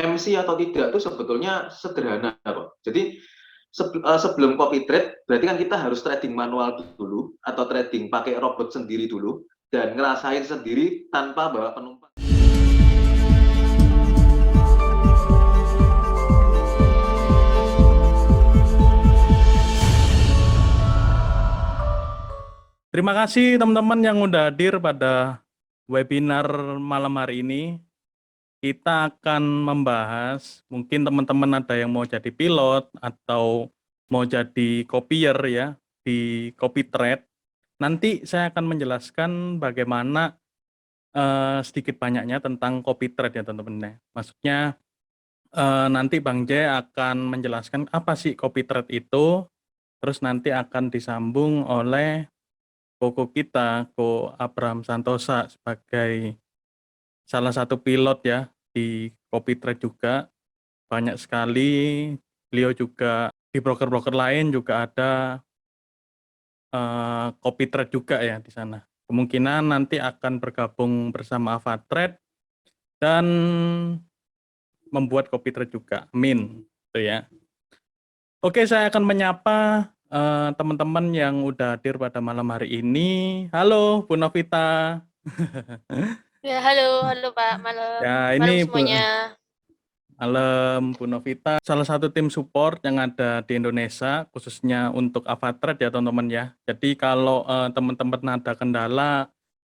MC atau tidak itu sebetulnya sederhana kok. Jadi sebelum copy trade berarti kan kita harus trading manual dulu atau trading pakai robot sendiri dulu dan ngerasain sendiri tanpa bawa penumpang. Terima kasih teman-teman yang udah hadir pada webinar malam hari ini. Kita akan membahas, mungkin teman-teman ada yang mau jadi pilot atau mau jadi copier ya di CopyTrade. Nanti saya akan menjelaskan bagaimana sedikit banyaknya tentang CopyTrade ya teman-teman. Maksudnya nanti Bang J akan menjelaskan apa sih CopyTrade itu, terus nanti akan disambung oleh Koko kita, Ko Abraham Santosa sebagai salah satu pilot ya di CopyTrade juga. Banyak sekali, beliau juga di broker-broker lain juga ada CopyTrade juga ya di sana. Kemungkinan nanti akan bergabung bersama AvaTrade dan membuat CopyTrade juga. Amin. Itu ya. Oke, saya akan menyapa teman-teman yang udah hadir pada malam hari ini. Halo, Bu Novita. Ya, halo Pak, malam. Ya, Malam ini semuanya. malam Bu Novita, salah satu tim support yang ada di Indonesia, khususnya untuk AvaTrade ya teman-teman ya. Jadi kalau teman-teman ada kendala,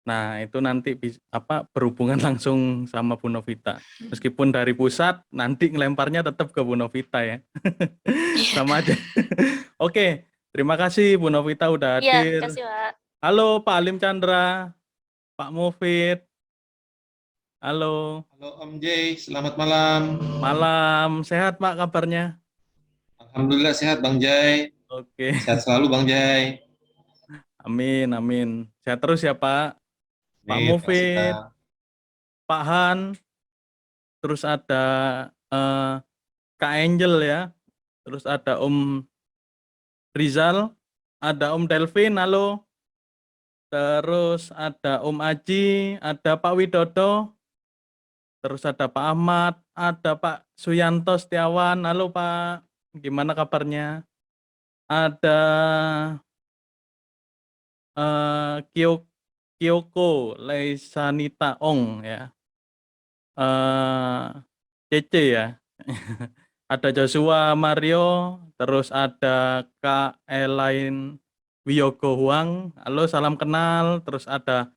nah itu nanti berhubungan langsung sama Bu Novita. Meskipun dari pusat, nanti ngelemparnya tetap ke Bu Novita ya. Iya, Sama aja. Oke, terima kasih Bu Novita udah iya, hadir. kasih Pak. Halo Pak Alim Chandra, Pak Mufid. Halo, Halo Om Jay, selamat malam. malam. Sehat Pak kabarnya? Alhamdulillah sehat Bang Jay. Oke, Sehat selalu Bang Jay. amin, amin. Sehat terus ya Pak. Pak Nih, makasih Mufid, Kak. Pak Han, terus ada eh, Kak Angel ya, terus ada Om Rizal, ada Om Delvin, halo. Terus ada Om Aji, ada Pak Widodo, terus ada Pak Ahmad, ada Pak Suyanto Setiawan, halo Pak, gimana kabarnya? Ada Kyoko Leisanita Ong ya, Cece ya. Ada Joshua Mario, terus ada Kak Elaine Wiyogo Huang, halo salam kenal, terus ada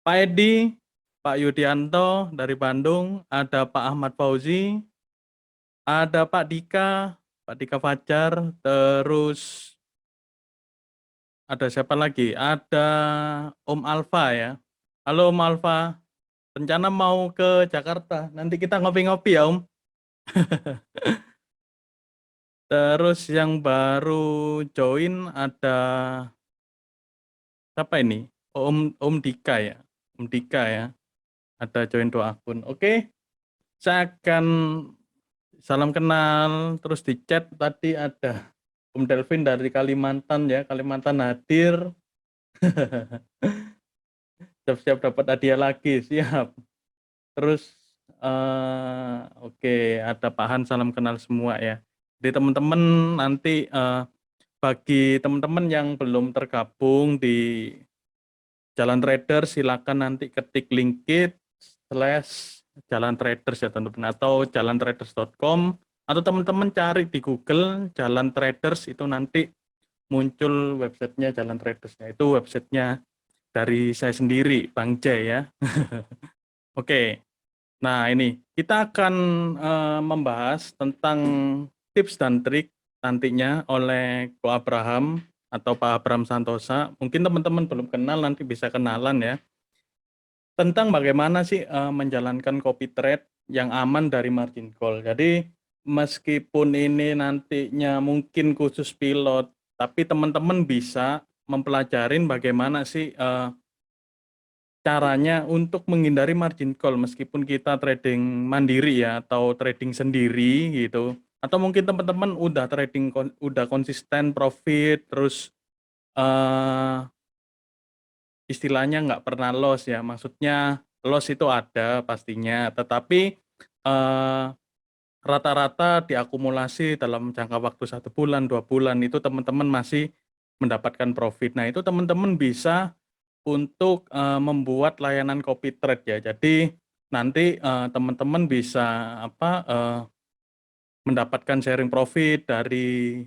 Pak Edi, Pak Yudianto dari Bandung, ada Pak Ahmad Fauzi, ada Pak Dika Fajar, terus ada siapa lagi? Ada Om Alfa ya. Halo Om Alfa, rencana mau ke Jakarta, nanti kita ngopi-ngopi ya Om. Terus yang baru join ada siapa ini? Om Dika ya. Om Dika ya. Ada join 2 akun. Oke. Saya akan salam kenal terus di chat tadi ada Om Delvin dari Kalimantan ya. Kalimantan hadir. Siap-siap dapat hadiah lagi. Siap. Terus oke, ada Pak Han salam kenal semua ya. Jadi teman-teman nanti bagi teman-teman yang belum tergabung di Jalan Trader, silakan nanti ketik linkit/Jalan Traders ya teman-teman, atau jalantraders.com, atau teman-teman cari di Google Jalan Traders, itu nanti muncul websitenya Jalan Traders-nya. Itu websitenya dari saya sendiri, Bang Jay ya. Oke, nah ini kita akan membahas tentang tips dan trik nantinya oleh Ko Abraham atau Pak Abraham Santosa. Mungkin teman-teman belum kenal, nanti bisa kenalan ya. Tentang bagaimana sih menjalankan copy trade yang aman dari margin call. Jadi meskipun ini nantinya mungkin khusus pilot, tapi teman-teman bisa mempelajarin bagaimana sih caranya untuk menghindari margin call meskipun kita trading mandiri ya, atau trading sendiri gitu. Atau mungkin teman-teman udah trading udah konsisten profit, terus istilahnya nggak pernah loss ya. Maksudnya loss itu ada pastinya, tetapi rata-rata diakumulasi dalam jangka waktu 1 bulan, 2 bulan itu teman-teman masih mendapatkan profit. Nah, itu teman-teman bisa untuk membuat layanan copy trade ya. Jadi nanti teman-teman bisa mendapatkan sharing profit dari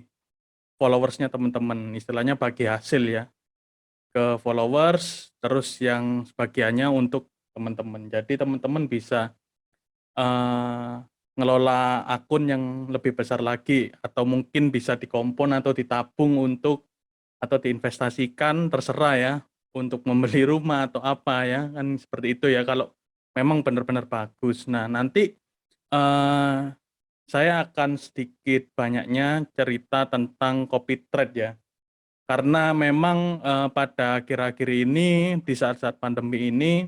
followersnya teman-teman, istilahnya bagi hasil ya ke followers, terus yang sebagiannya untuk teman-teman. Jadi teman-teman bisa ngelola akun yang lebih besar lagi, atau mungkin bisa dikompon atau ditabung untuk atau diinvestasikan, terserah ya, untuk membeli rumah atau apa ya, kan seperti itu ya kalau memang benar-benar bagus. Nah, nanti eh, saya akan sedikit banyaknya cerita tentang copy trade ya. Karena memang pada akhir-akhir ini, di saat-saat pandemi ini,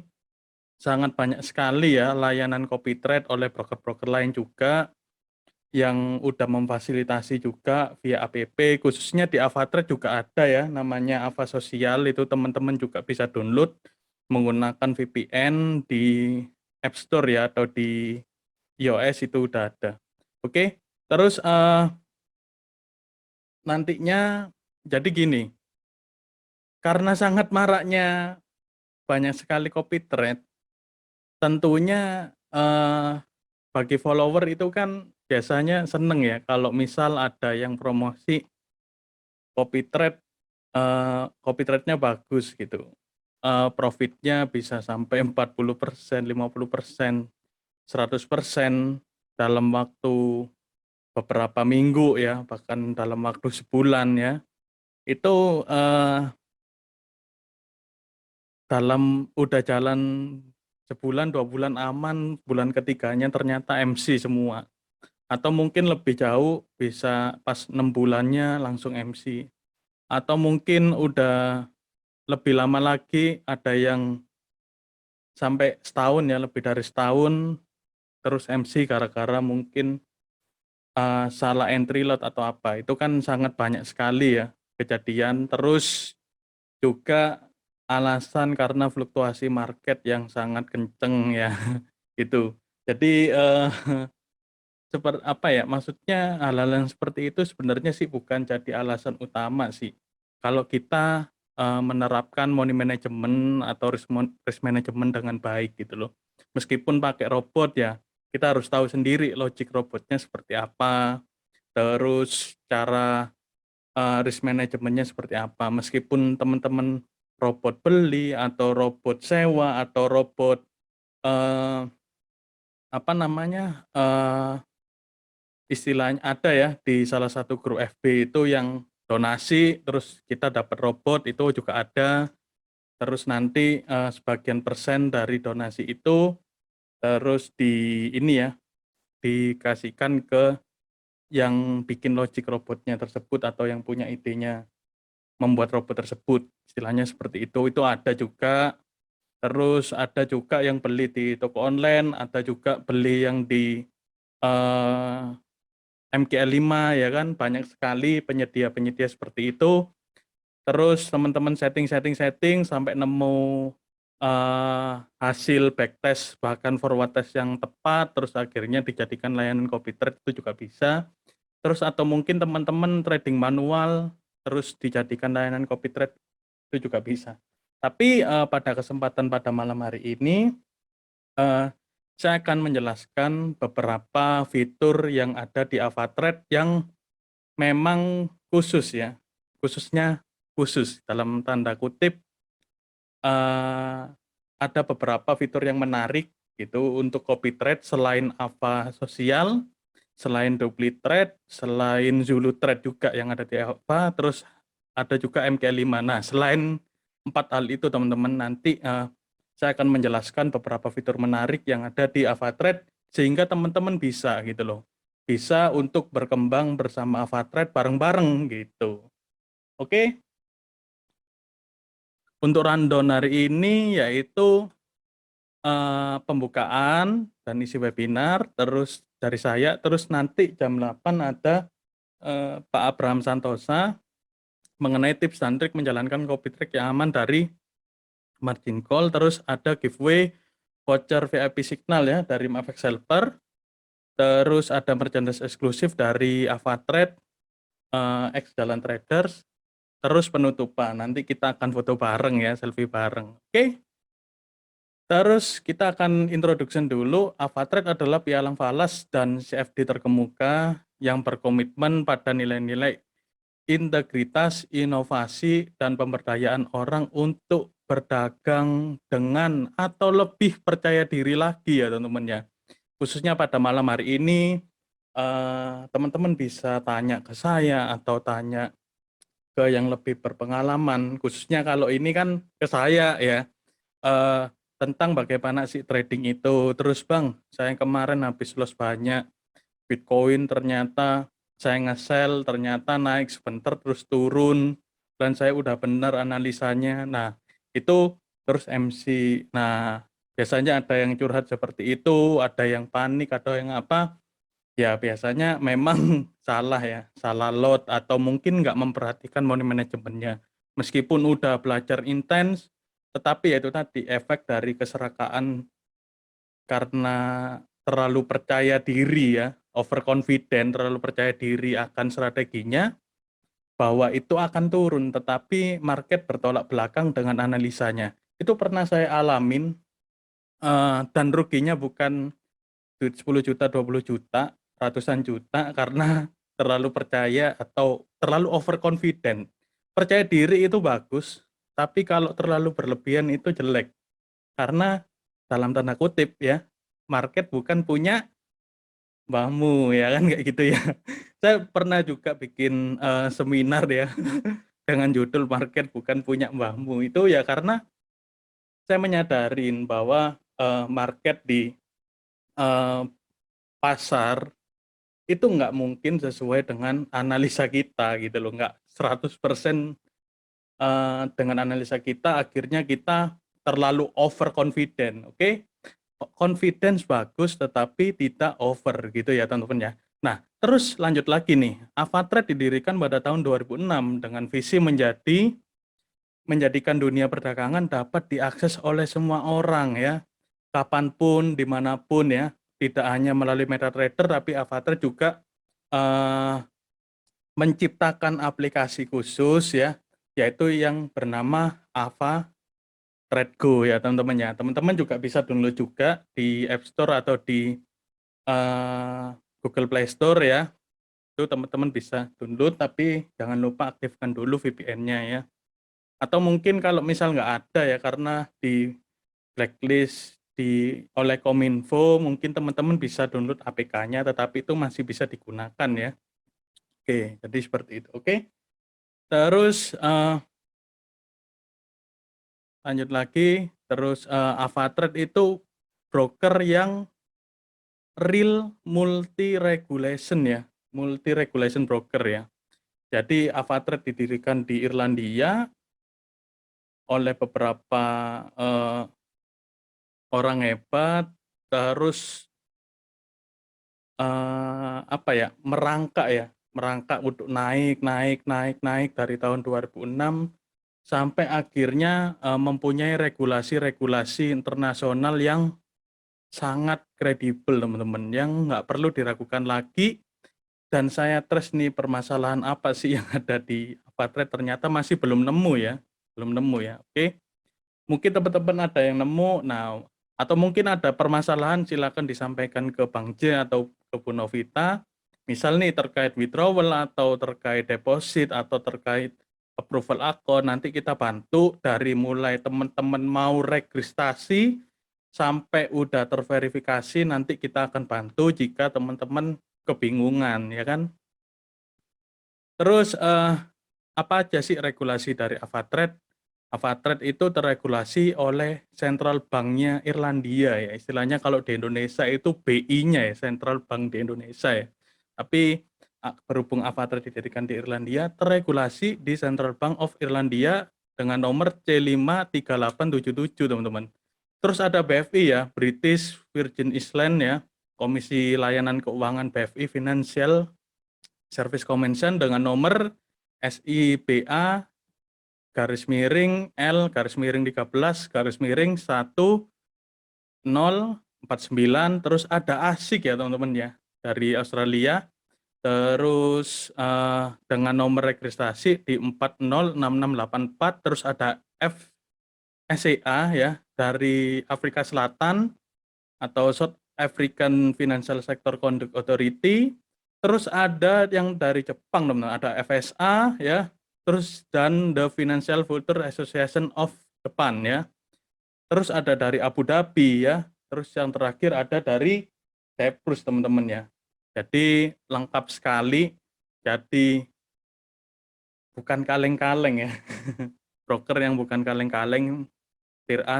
sangat banyak sekali ya layanan copy trade oleh broker-broker lain juga yang udah memfasilitasi juga via APP, khususnya di AvaTrade juga ada ya, namanya Ava Sosial, itu teman-teman juga bisa download menggunakan VPN di App Store ya, atau di iOS itu udah ada. Oke, terus nantinya jadi gini, karena sangat maraknya banyak sekali copy trade, tentunya bagi follower itu kan biasanya seneng ya kalau misal ada yang promosi copy trade, copy trade-nya bagus gitu. Profitnya bisa sampai 40%, 50%, 100% dalam waktu beberapa minggu ya, bahkan dalam waktu sebulan ya. Itu dalam udah jalan sebulan, 2 bulan aman, bulan ketiganya ternyata MC semua. Atau mungkin lebih jauh bisa pas 6 bulannya langsung MC. Atau mungkin udah lebih lama lagi ada yang sampai setahun ya, lebih dari setahun terus MC gara-gara mungkin salah entry lot atau apa. Itu kan sangat banyak sekali ya kejadian. Terus juga alasan karena fluktuasi market yang sangat kenceng ya gitu. Jadi seperti apa ya, maksudnya hal-hal yang seperti itu sebenarnya sih bukan jadi alasan utama sih. Kalau kita menerapkan money management atau risk management dengan baik gitu loh. Meskipun pakai robot ya, kita harus tahu sendiri logik robotnya seperti apa, terus cara risk manajemennya seperti apa. Meskipun teman-teman robot beli atau robot sewa atau robot apa namanya, istilahnya ada ya di salah satu grup FB itu yang donasi terus kita dapat robot, itu juga ada. Terus nanti sebagian persen dari donasi itu terus di ini ya, dikasihkan ke yang bikin logic robotnya tersebut atau yang punya idenya membuat robot tersebut, istilahnya seperti itu ada juga. Terus ada juga yang beli di toko online, ada juga beli yang di MKL5 ya kan, banyak sekali penyedia-penyedia seperti itu. Terus teman-teman setting sampai nemu hasil backtest bahkan forward test yang tepat, terus akhirnya dijadikan layanan copy trade itu juga bisa. Terus atau mungkin teman-teman trading manual terus dijadikan layanan copy trade itu juga bisa. Tapi pada kesempatan pada malam hari ini saya akan menjelaskan beberapa fitur yang ada di AvaTrade yang memang khusus ya, khususnya khusus dalam tanda kutip, ada beberapa fitur yang menarik gitu untuk copy trade selain Ava Sosial, selain Duplitrade, selain Zulu Trade juga yang ada di Ava, terus ada juga MK5. Nah, selain 4 hal itu teman-teman, nanti saya akan menjelaskan beberapa fitur menarik yang ada di AvaTrade sehingga teman-teman bisa gitu loh. Bisa untuk berkembang bersama AvaTrade bareng-bareng gitu. Oke. Untuk rundown hari ini yaitu pembukaan dan isi webinar, terus dari saya, terus nanti jam 8 ada Pak Abraham Santosa mengenai tips dan trik menjalankan copy trade yang aman dari margin call, terus ada giveaway voucher VIP Signal ya dari Mavex Helper. terus ada merchandise eksklusif dari Avatrade, X Jalan Traders, terus penutupan. Nanti kita akan foto bareng ya, selfie bareng. Oke? Terus kita akan introduction dulu. Avatrade adalah pialang falas dan CFD terkemuka yang berkomitmen pada nilai-nilai integritas, inovasi, dan pemberdayaan orang untuk berdagang dengan atau lebih percaya diri lagi ya teman-teman ya. Khususnya pada malam hari ini, teman-teman bisa tanya ke saya atau tanya ke yang lebih berpengalaman, khususnya kalau ini kan ke saya ya, tentang bagaimana sih trading itu. Terus Bang, saya kemarin habis loss banyak, Bitcoin ternyata saya nge-sell, ternyata naik sebentar terus turun, dan saya udah benar analisanya. Nah, itu terus MC. Nah, biasanya ada yang curhat seperti itu, ada yang panik, ada yang apa, ya biasanya memang salah ya, salah lot atau mungkin nggak memperhatikan money manajemennya. Meskipun udah belajar intens, tetapi ya itu tadi efek dari keserakaan karena terlalu percaya diri ya, overconfident, terlalu percaya diri akan strateginya, bahwa itu akan turun, tetapi market bertolak belakang dengan analisanya. Itu pernah saya alamin, dan ruginya bukan duit 10 juta, 20 juta, ratusan juta karena terlalu percaya atau terlalu overconfident. Percaya diri itu bagus, tapi kalau terlalu berlebihan itu jelek. Karena dalam tanda kutip ya, market bukan punya mbahmu ya kan kayak gitu ya. Saya pernah juga bikin seminar ya dengan judul market bukan punya mbahmu. Itu ya karena saya menyadarin bahwa market di eh, pasar itu nggak mungkin sesuai dengan analisa kita gitu loh, nggak 100% dengan analisa kita, akhirnya kita terlalu overconfident, oke? Confidence bagus tetapi tidak over gitu ya teman-teman ya. Nah, terus lanjut lagi nih, Avatrade didirikan pada tahun 2006 dengan visi menjadikan dunia perdagangan dapat diakses oleh semua orang ya, kapanpun, dimanapun ya, tidak hanya melalui MetaTrader, tapi Avatrade juga eh, menciptakan aplikasi khusus ya, yaitu yang bernama Ava Trade Go ya teman-teman ya. Teman-teman juga bisa download juga di App Store atau di eh, Google Play Store ya. Itu teman-teman bisa download, tapi jangan lupa aktifkan dulu VPN-nya ya. Atau mungkin kalau misal nggak ada ya karena di blacklist oleh Kominfo, mungkin teman-teman bisa download APK-nya, tetapi itu masih bisa digunakan ya. Oke, jadi seperti itu. Oke. Terus lanjut lagi, terus Avatrade itu broker yang real multi regulation ya, multi regulation broker ya. Jadi Avatrade didirikan di Irlandia oleh beberapa orang hebat, terus apa ya, merangkak untuk naik dari tahun 2006 sampai akhirnya mempunyai regulasi-regulasi internasional yang sangat kredibel teman-teman, yang nggak perlu diragukan lagi. Dan saya trust nih permasalahan apa sih yang ada di Avatrade, ternyata masih belum nemu ya, oke. Mungkin teman-teman ada yang nemu, nah atau mungkin ada permasalahan silakan disampaikan ke Bang J atau ke Bu Novita, misal nih terkait withdrawal atau terkait deposit atau terkait approval account, nanti kita bantu dari mulai teman-teman mau registrasi sampai udah terverifikasi, nanti kita akan bantu jika teman-teman kebingungan ya kan. Terus apa aja sih regulasi dari Avatrade? Avatrade itu terregulasi oleh Central Bank-nya Irlandia ya. Istilahnya kalau di Indonesia itu BI-nya ya, Central Bank di Indonesia ya. Tapi berhubung Avatrade didirikan di Irlandia, terregulasi di Central Bank of Irlandia dengan nomor C53877 teman-teman. Terus ada BFI ya, British Virgin Islands ya, Komisi Layanan Keuangan BFI Financial Service Commission dengan nomor SIBA garis miring L garis miring 13 garis miring 1049. Terus ada ASIC ya teman-teman ya, dari Australia. Terus dengan nomor registrasi di 406684, terus ada FSCA ya dari Afrika Selatan atau South African Financial Sector Conduct Authority. Terus ada yang dari Jepang, teman-teman, ada FSA ya. Terus dan The Financial Future Association of Japan ya. Terus ada dari Abu Dhabi ya. Terus yang terakhir ada dari Cyprus, teman-teman ya. Jadi lengkap sekali. Jadi bukan kaleng-kaleng ya. Broker yang bukan kaleng-kaleng.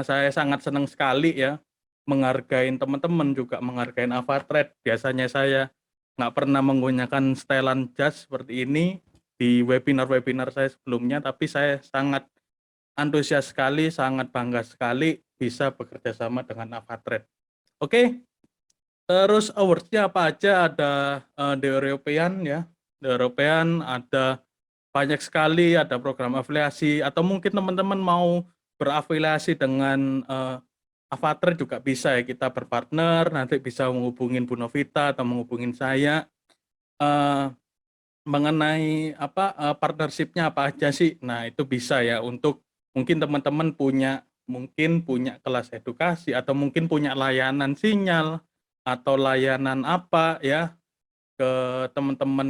Saya sangat senang sekali ya menghargai teman-teman, juga menghargai AvaTrade. Biasanya saya nggak pernah menggunakan setelan jas seperti ini di webinar-webinar saya sebelumnya, tapi saya sangat antusias sekali, sangat bangga sekali bisa bekerja sama dengan AvaTrade. Oke. Terus awards-nya apa aja? Ada The European ya. The European ada banyak sekali, ada program afiliasi, atau mungkin teman-teman mau berafiliasi dengan AvaTrade juga bisa ya, kita berpartner, nanti bisa menghubungin Bu Novita atau menghubungin saya mengenai partnership-nya apa aja sih. Nah, itu bisa ya untuk mungkin teman-teman punya kelas edukasi atau mungkin punya layanan sinyal atau layanan apa ya ke teman-teman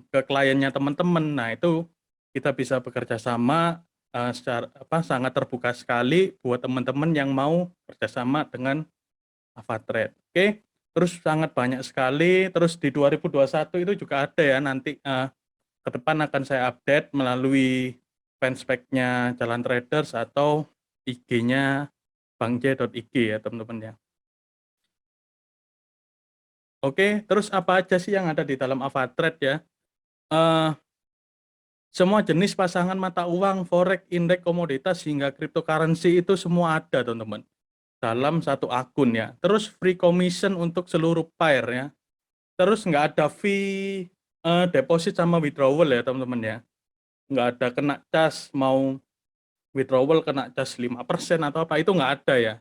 ke kliennya teman-teman. Nah, itu kita bisa bekerja sama secara sangat terbuka sekali buat teman-teman yang mau kerjasama dengan AvaTrade. Oke, terus sangat banyak sekali. Terus di 2021 itu juga ada ya, nanti ke depan akan saya update melalui fanspage-nya Jalan Traders atau IG-nya bangj.ig ya teman-teman ya. Oke, terus apa aja sih yang ada di dalam AvaTrade ya? Semua jenis pasangan mata uang, forex, indeks komoditas hingga cryptocurrency itu semua ada teman-teman dalam satu akun ya. Terus free commission untuk seluruh pair ya. Terus nggak ada fee deposit sama withdrawal ya teman-teman ya. Nggak ada kena cas, mau withdrawal kena cas 5% atau apa, itu nggak ada ya.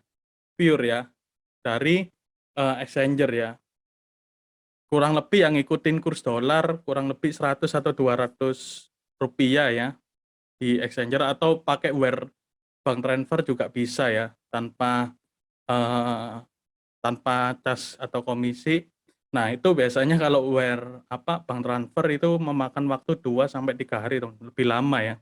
Pure ya dari exchanger ya. Kurang lebih yang ngikutin kurs dolar kurang lebih 100 atau 200 rupiah ya di exchanger, atau pakai wire bank transfer juga bisa ya tanpa cas atau komisi. Nah, itu biasanya kalau wire bank transfer itu memakan waktu 2 sampai 3 hari lebih lama ya.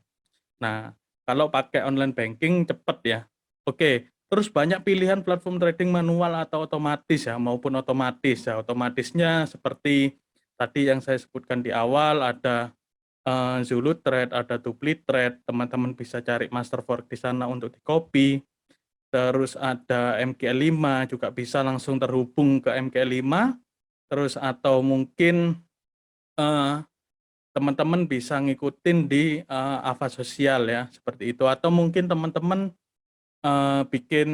Nah, kalau pakai online banking cepat ya. Oke, terus banyak pilihan platform trading manual atau otomatis ya, maupun otomatis ya. Otomatisnya seperti tadi yang saya sebutkan di awal, ada Zulu Trade, ada Dupli Trade, teman-teman bisa cari master forex di sana untuk di-copy. Terus ada MKL5, juga bisa langsung terhubung ke MKL5. Terus atau mungkin teman-teman bisa ngikutin di Ava Sosial ya, seperti itu. Atau mungkin teman-teman bikin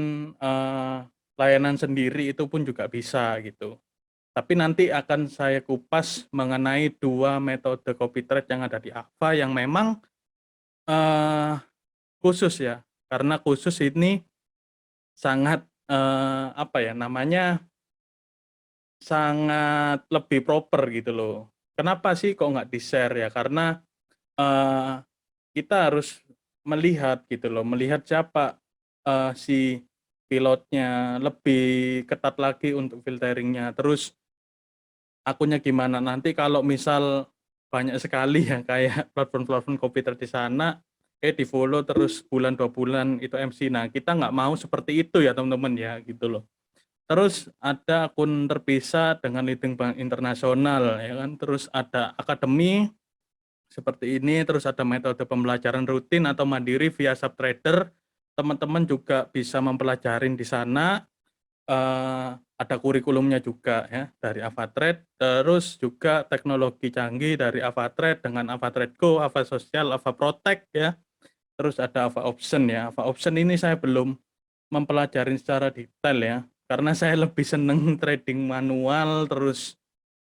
layanan sendiri, itu pun juga bisa gitu. Tapi nanti akan saya kupas mengenai 2 metode copy trade yang ada di Ava yang memang khusus ya. Karena khusus ini sangat sangat lebih proper gitu loh. Kenapa sih kok nggak di-share ya? Karena kita harus melihat gitu loh, melihat siapa si pilotnya, lebih ketat lagi untuk filteringnya. Terus akunnya gimana? Nanti kalau misal banyak sekali ya kayak platform-platform copy trade di sana, di-follow terus bulan 2 bulan itu MC. Nah, kita nggak mau seperti itu ya teman-teman ya gitu loh. Terus ada akun terpisah dengan leading bank internasional ya kan. Terus ada akademi seperti ini, terus ada metode pembelajaran rutin atau mandiri via subtrader. Teman-teman juga bisa mempelajarin di sana. Ada kurikulumnya juga ya dari AvaTrade. Terus juga teknologi canggih dari AvaTrade dengan AvaTrade Go, Ava Sosial, Ava Protect ya. Terus ada Ava Option ya. Ava Option ini saya belum mempelajari secara detail ya, karena saya lebih seneng trading manual, terus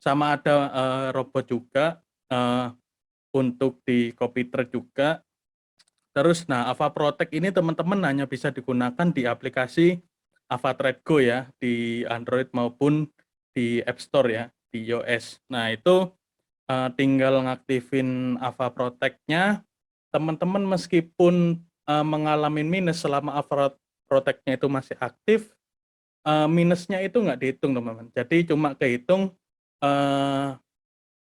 sama ada robot juga untuk di copy trade juga. Terus nah Ava Protect ini teman-teman hanya bisa digunakan di aplikasi AvaTrade Go ya, di Android maupun di App Store ya. di iOS. Nah, itu tinggal ngaktifin Ava Protect-nya. Teman-teman meskipun mengalami minus selama Ava Protect-nya itu masih aktif, minusnya itu nggak dihitung, teman-teman. Jadi cuma kehitung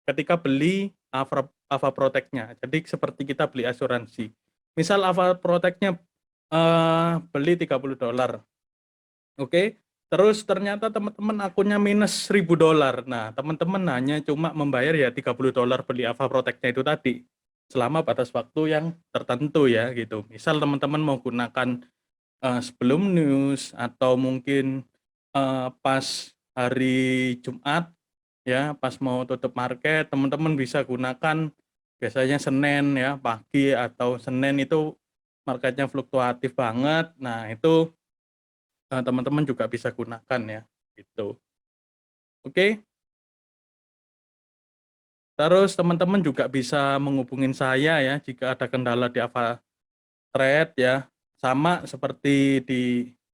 ketika beli Ava Protect-nya. Jadi seperti kita beli asuransi. Misal Ava Protect-nya beli $30. Oke. Terus ternyata teman-teman akunnya minus $1.000. Nah, teman-teman hanya cuma membayar ya $30 beli Ava Protect-nya itu tadi. Selama batas waktu yang tertentu ya gitu. Misal teman-teman mau gunakan sebelum news atau mungkin pas hari Jumat ya, pas mau tutup market, teman-teman bisa gunakan biasanya Senin ya, pagi atau Senin itu marketnya fluktuatif banget. Nah, itu teman-teman juga bisa gunakan ya, gitu. Oke. Terus teman-teman juga bisa menghubungin saya ya jika ada kendala di Ava Trade ya. Sama seperti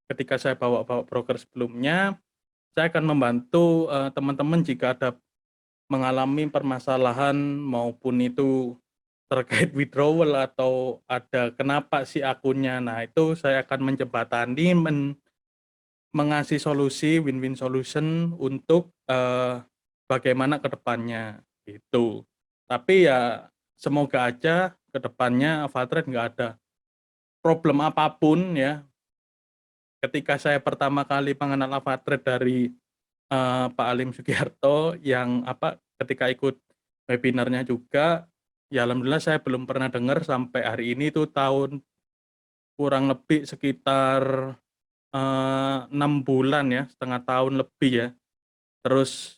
ketika saya bawa broker sebelumnya, saya akan membantu teman-teman jika ada mengalami permasalahan maupun itu terkait withdrawal atau ada kenapa si akunnya. Nah, itu saya akan menjembatani mengasih solusi win-win solution untuk bagaimana ke depannya gitu. Tapi ya semoga aja ke depannya Avatrade nggak ada problem apapun ya. Ketika saya pertama kali mengenal Avatrade dari Pak Alim Sugiharto yang ketika ikut webinarnya juga, ya alhamdulillah saya belum pernah dengar sampai hari ini tuh tahun kurang lebih sekitar 6 bulan ya, setengah tahun lebih ya. Terus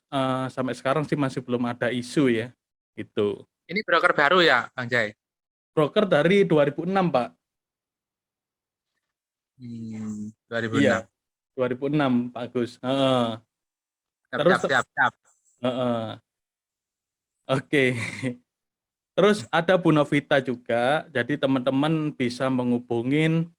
sampai sekarang sih masih belum ada isu ya, gitu. Ini broker baru ya, Bang Jai? Broker dari 2006, Pak. 2006. Iya, 2006, Pak Agus. Terus, Siap. oke. Terus ada Bu Novita juga, jadi teman-teman bisa menghubungin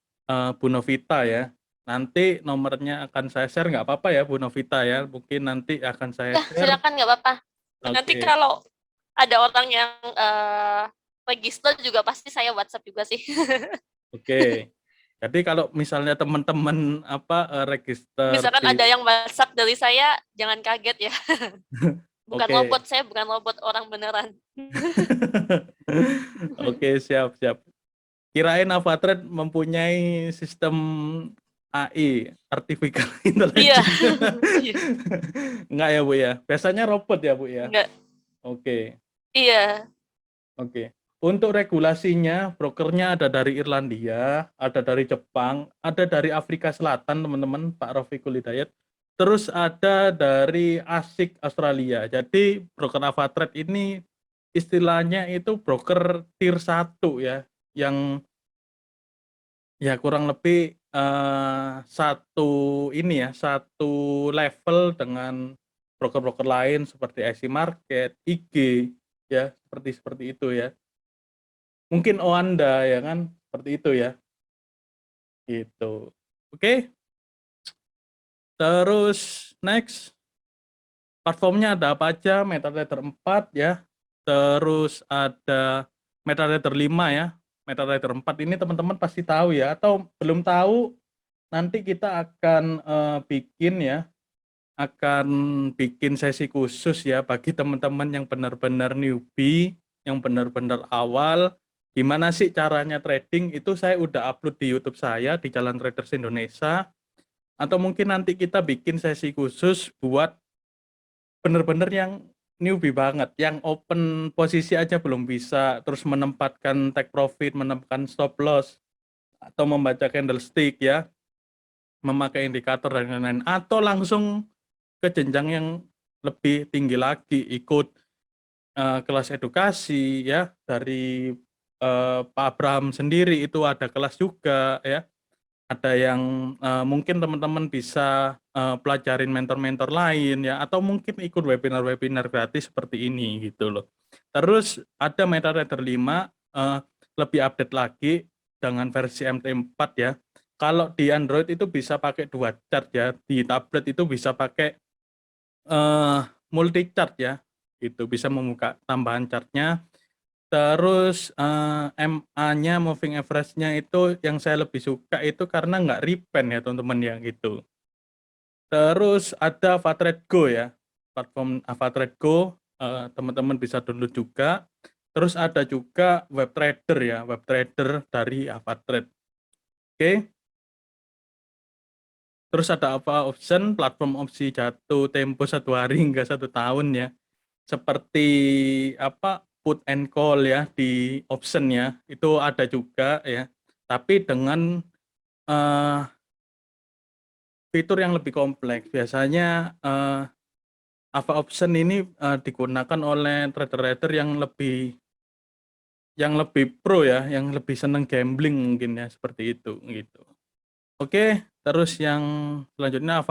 Bu Novita ya. Nanti nomornya akan saya share, nggak apa-apa ya Bu Novita ya, mungkin nanti akan saya Ya, share. silakan nggak apa-apa. Nanti Oke. kalau ada orang yang register juga pasti saya WhatsApp juga sih. Oke. Jadi kalau misalnya teman-teman register Misalkan ada yang WhatsApp dari saya, jangan kaget ya. Bukan Oke. robot, saya bukan robot, orang beneran. Oke, siap. Kirain Avatrade mempunyai sistem AI, artificial intelligence. Iya. Enggak ya, Bu ya? Biasanya robot ya, Bu ya? Enggak. Oke. Iya. Oke. Untuk regulasinya, brokernya ada dari Irlandia, ada dari Jepang, ada dari Afrika Selatan, teman-teman, Pak Rafiqul Hidayat. Terus ada dari ASIC Australia. Jadi broker Avatrade ini istilahnya itu broker tier 1 ya, yang ya kurang lebih satu level dengan broker-broker lain seperti IC Market, IG ya, seperti itu ya. Mungkin Oanda ya kan, seperti itu ya. Gitu. Oke. Terus next, platformnya ada apa aja? MetaTrader 4 ya. Terus ada MetaTrader 5 ya. MetaTrader 4 ini teman-teman pasti tahu ya, atau belum tahu, nanti kita akan bikin sesi khusus ya bagi teman-teman yang benar-benar newbie, yang benar-benar awal. Gimana sih caranya trading, itu saya udah upload di YouTube saya di Jalan Traders Indonesia. Atau mungkin nanti kita bikin sesi khusus buat benar-benar yang newbie banget, yang open posisi aja belum bisa, terus menempatkan take profit, menempatkan stop loss, atau membaca candlestick ya, memakai indikator dan lain-lain, atau langsung ke jenjang yang lebih tinggi lagi, ikut kelas edukasi ya dari Pak Abraham sendiri, itu ada kelas juga ya. Ada yang mungkin teman-teman bisa pelajarin mentor-mentor lain ya, atau mungkin ikut webinar-webinar gratis seperti ini gitu loh. Terus ada MetaTrader 5 lebih update lagi dengan versi MT4 ya. Kalau di Android itu bisa pakai 2 chart ya, di tablet itu bisa pakai multi chart ya, itu bisa membuka tambahan chartnya. Terus MA-nya, moving average-nya itu yang saya lebih suka itu karena nggak repen ya teman-teman ya gitu. Terus ada AvaTrade Go ya, platform AvaTrade Go, teman-teman bisa download juga. Terus ada juga WebTrader ya, WebTrader dari AvaTrade. Oke. Terus ada Ava Option, platform opsi jatuh tempo 1 hari hingga 1 tahun ya. Seperti apa put and call ya di option ya, itu ada juga ya. Tapi dengan fitur yang lebih kompleks. Biasanya Ava Option ini digunakan oleh trader-trader yang lebih pro ya, yang lebih seneng gambling mungkin ya, seperti itu gitu. Oke, terus yang selanjutnya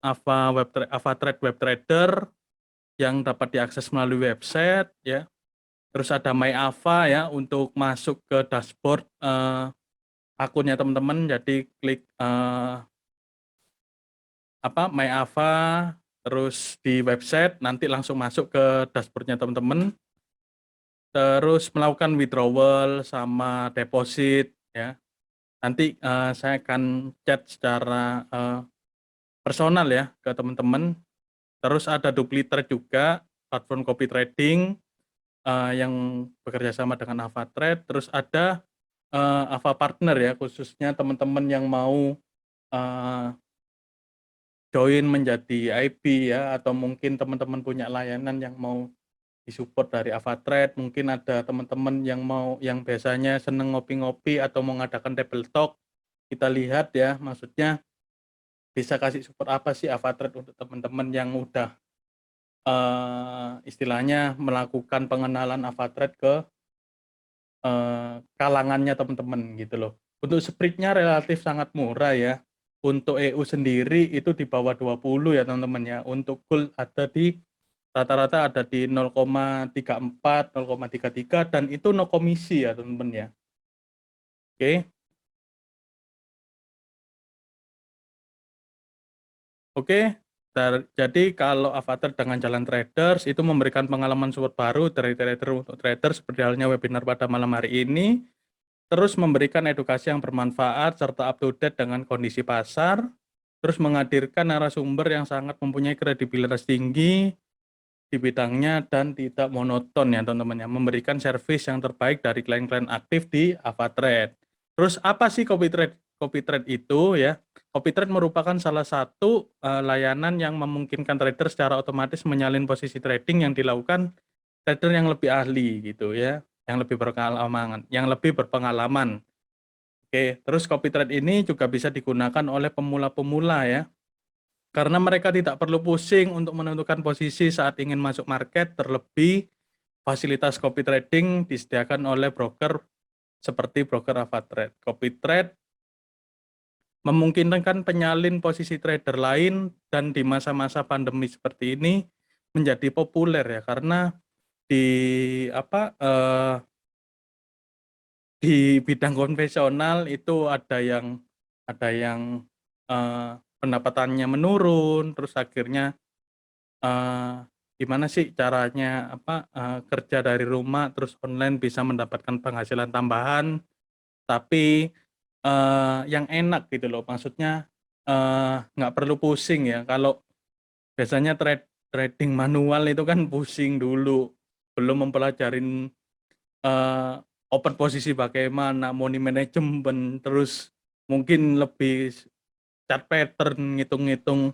AvaTrade Web Trader yang dapat diakses melalui website ya. Terus ada MyAva ya untuk masuk ke dashboard akunnya teman-teman. Jadi klik MyAva terus di website nanti langsung masuk ke dashboardnya teman-teman. Terus melakukan withdrawal sama deposit ya. Nanti saya akan chat secara personal ya ke teman-teman. Terus ada DupliTrade juga, platform copy trading yang bekerja sama dengan AvaTrade. Terus ada Ava Partner ya, khususnya teman-teman yang mau join menjadi IB ya, atau mungkin teman-teman punya layanan yang mau disupport dari AvaTrade. Mungkin ada teman-teman yang biasanya seneng ngopi-ngopi atau mau ngadakan table talk. Kita lihat ya, maksudnya bisa kasih support apa sih AvaTrade untuk teman-teman yang udah istilahnya melakukan pengenalan AvaTrade ke kalangannya teman-teman gitu loh. Untuk spreadnya relatif sangat murah ya. Untuk EU sendiri itu di bawah 20 ya teman-teman ya. Untuk gold ada di rata-rata ada di 0,34, 0,33 dan itu no komisi ya teman-teman ya. Oke. Oke. Jadi kalau AvaTrade dengan Jalan Traders itu memberikan pengalaman support baru dari trader untuk trader seperti halnya webinar pada malam hari ini. Terus memberikan edukasi yang bermanfaat serta up to date dengan kondisi pasar. Terus menghadirkan narasumber yang sangat mempunyai kredibilitas tinggi di bidangnya dan tidak monoton ya teman-teman ya. Memberikan servis yang terbaik dari klien-klien aktif di AvaTrade. Terus apa sih CopyTrade itu ya? CopyTrade merupakan salah satu layanan yang memungkinkan trader secara otomatis menyalin posisi trading yang dilakukan trader yang lebih ahli gitu ya, yang lebih berpengalaman. Oke, terus CopyTrade ini juga bisa digunakan oleh pemula-pemula ya. Karena mereka tidak perlu pusing untuk menentukan posisi saat ingin masuk market, terlebih fasilitas copy trading disediakan oleh broker seperti broker AvaTrade. CopyTrade memungkinkan penyalin posisi trader lain dan di masa-masa pandemi seperti ini menjadi populer ya karena di bidang konvensional itu ada yang pendapatannya menurun, terus akhirnya gimana sih caranya kerja dari rumah terus online bisa mendapatkan penghasilan tambahan tapi yang enak gitu loh, maksudnya nggak perlu pusing ya. Kalau biasanya trading manual itu kan pusing dulu, belum mempelajarin open posisi bagaimana, money management, terus mungkin lebih chart pattern, ngitung-ngitung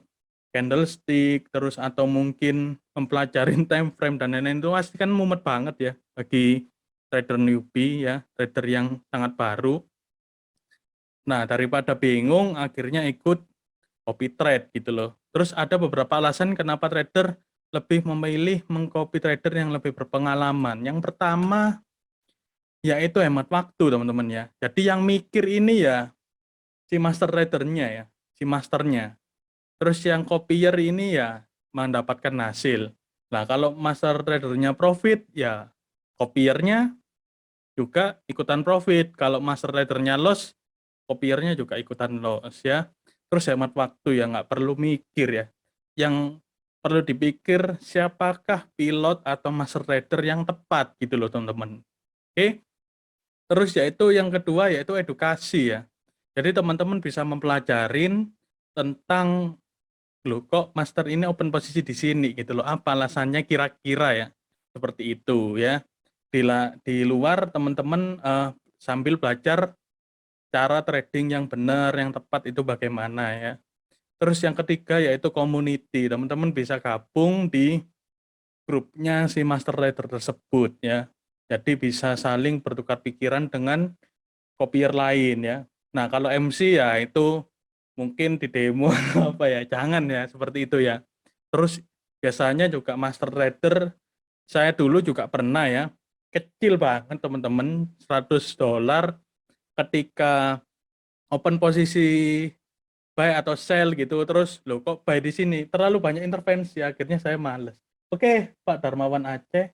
candlestick, terus atau mungkin mempelajarin time frame dan lain-lain itu pasti kan mumet banget ya bagi trader newbie ya, trader yang sangat baru. Nah, daripada bingung akhirnya ikut CopyTrade gitu loh. Terus ada beberapa alasan kenapa trader lebih memilih mengcopy trader yang lebih berpengalaman. Yang pertama yaitu hemat waktu teman-teman ya. Jadi yang mikir ini ya si master tradernya ya, si masternya. Terus yang copier ini ya mendapatkan hasil. Nah, kalau master tradernya profit ya copiernya juga ikutan profit. Kalau master tradernya loss, copiernya juga ikutan loss ya. Terus hemat waktu ya, nggak perlu mikir ya. Yang perlu dipikir siapakah pilot atau master trader yang tepat gitu loh teman-teman. Oke. Terus yaitu yang kedua yaitu edukasi ya. Jadi teman-teman bisa mempelajarin tentang loh kok master ini open posisi di sini gitu loh. Apa alasannya kira-kira ya. Seperti itu ya. Di luar teman-teman sambil belajar cara trading yang benar, yang tepat itu bagaimana ya. Terus yang ketiga yaitu community. Teman-teman bisa gabung di grupnya si master trader tersebut ya. Jadi bisa saling bertukar pikiran dengan kopier lain ya. Nah, kalau MC ya itu mungkin di demo apa ya, jangan ya seperti itu ya. Terus biasanya juga master trader saya dulu juga pernah ya, kecil banget teman-teman, $100 ketika open posisi buy atau sell gitu, terus loh kok buy di sini, terlalu banyak intervensi, akhirnya saya males. Oke, Pak Darmawan Aceh,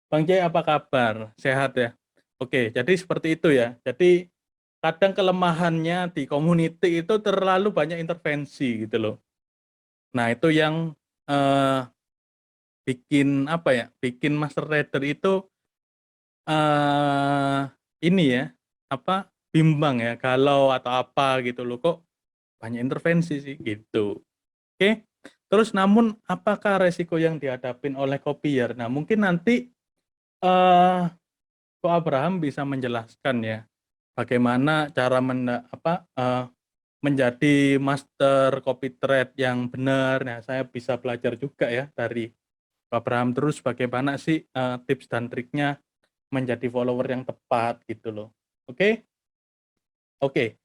Bang Jay apa kabar? Sehat ya? Oke, jadi seperti itu ya. Jadi kadang kelemahannya di community itu terlalu banyak intervensi gitu loh. Nah, itu yang bikin apa ya? Bikin master trader itu ini ya, apa? Bimbang ya, galau atau apa gitu loh. Kok banyak intervensi sih gitu. Oke. Terus namun apakah resiko yang dihadapin oleh copier? Nah, mungkin nanti Ko Abraham bisa menjelaskan ya bagaimana cara menjadi master copy trade yang benar. Nah, saya bisa belajar juga ya dari Ko Abraham. Terus bagaimana sih tips dan triknya menjadi follower yang tepat gitu loh. Oke? Oke.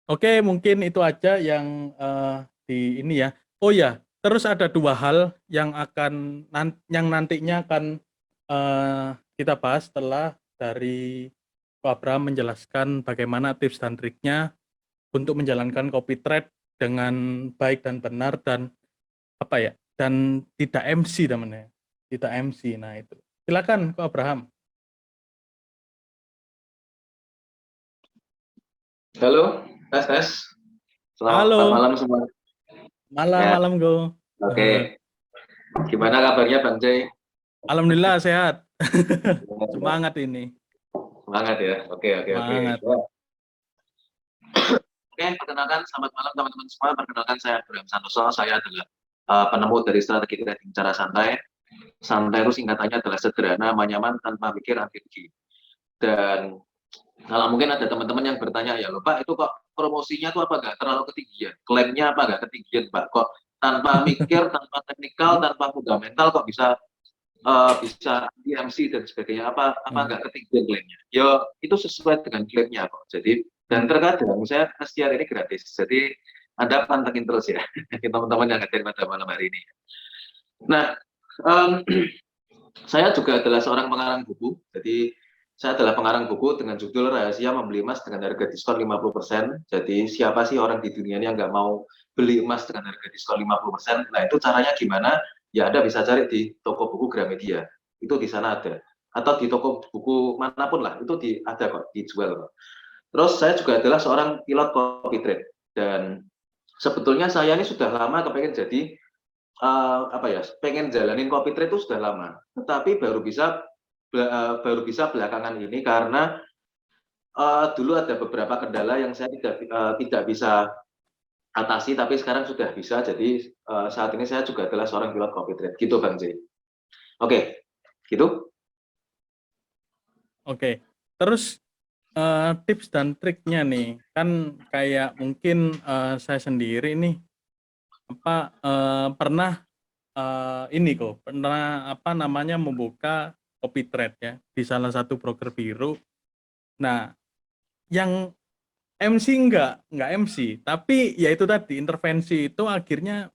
Oke, mungkin itu aja yang di ini ya. Oh ya, terus ada dua hal yang nantinya akan kita bahas setelah dari Pak Abraham menjelaskan bagaimana tips dan triknya untuk menjalankan copy trade dengan baik dan benar dan apa ya, dan tidak MC namanya, tidak MC. Nah itu, silakan Pak Abraham. Halo, tes. Selamat Halo, malam semua. Ya, malam Go. oke. Gimana kabarnya Bang Jay? Alhamdulillah sehat. Semangat ini. Semangat ya. Oke. Semangat. Oke, perkenalkan selamat malam teman-teman semua. Perkenalkan saya Abraham Santoso. Saya adalah penemu dari strategi trading cara santai. Santai itu singkatannya adalah sederhana, nyaman, tanpa mikir anti rugi. Dan kalau mungkin ada teman-teman yang bertanya, ya loh Pak, itu kok promosinya tuh apa nggak terlalu ketinggian? Klaimnya apa nggak ketinggian Pak? Kok tanpa mikir, tanpa teknikal, tanpa fundamental kok bisa DMC dan sebagainya, apa nggak ketinggian klaimnya? Ya itu sesuai dengan klaimnya kok. Jadi dan terkadang saya siar ini gratis, jadi Anda pantengin terus ya teman-teman yang hadir pada malam hari ini. Nah, saya juga adalah seorang pengarang buku, jadi saya adalah pengarang buku dengan judul Rahasia Membeli Emas dengan Harga Diskon 50%. Jadi siapa sih orang di dunia ini yang nggak mau beli emas dengan harga diskon 50%? Nah itu caranya gimana? Ya Anda bisa cari di toko buku Gramedia, itu di sana ada. Atau di toko buku manapun lah, itu ada kok, dijual kok. Terus saya juga adalah seorang pilot copy trade. Dan sebetulnya saya ini sudah lama kepengen jadi, pengen jalanin copy trade itu sudah lama. Tetapi baru bisa belakangan ini karena dulu ada beberapa kendala yang saya tidak bisa atasi, tapi sekarang sudah bisa. Jadi saat ini saya juga adalah seorang pilot copy trade, gitu Bang Jay. Oke, gitu. Oke, terus tips dan triknya nih, kan kayak mungkin saya sendiri nih pernah membuka copy trade ya di salah satu broker biru. Nah, yang MC enggak MC, tapi ya itu tadi intervensi itu akhirnya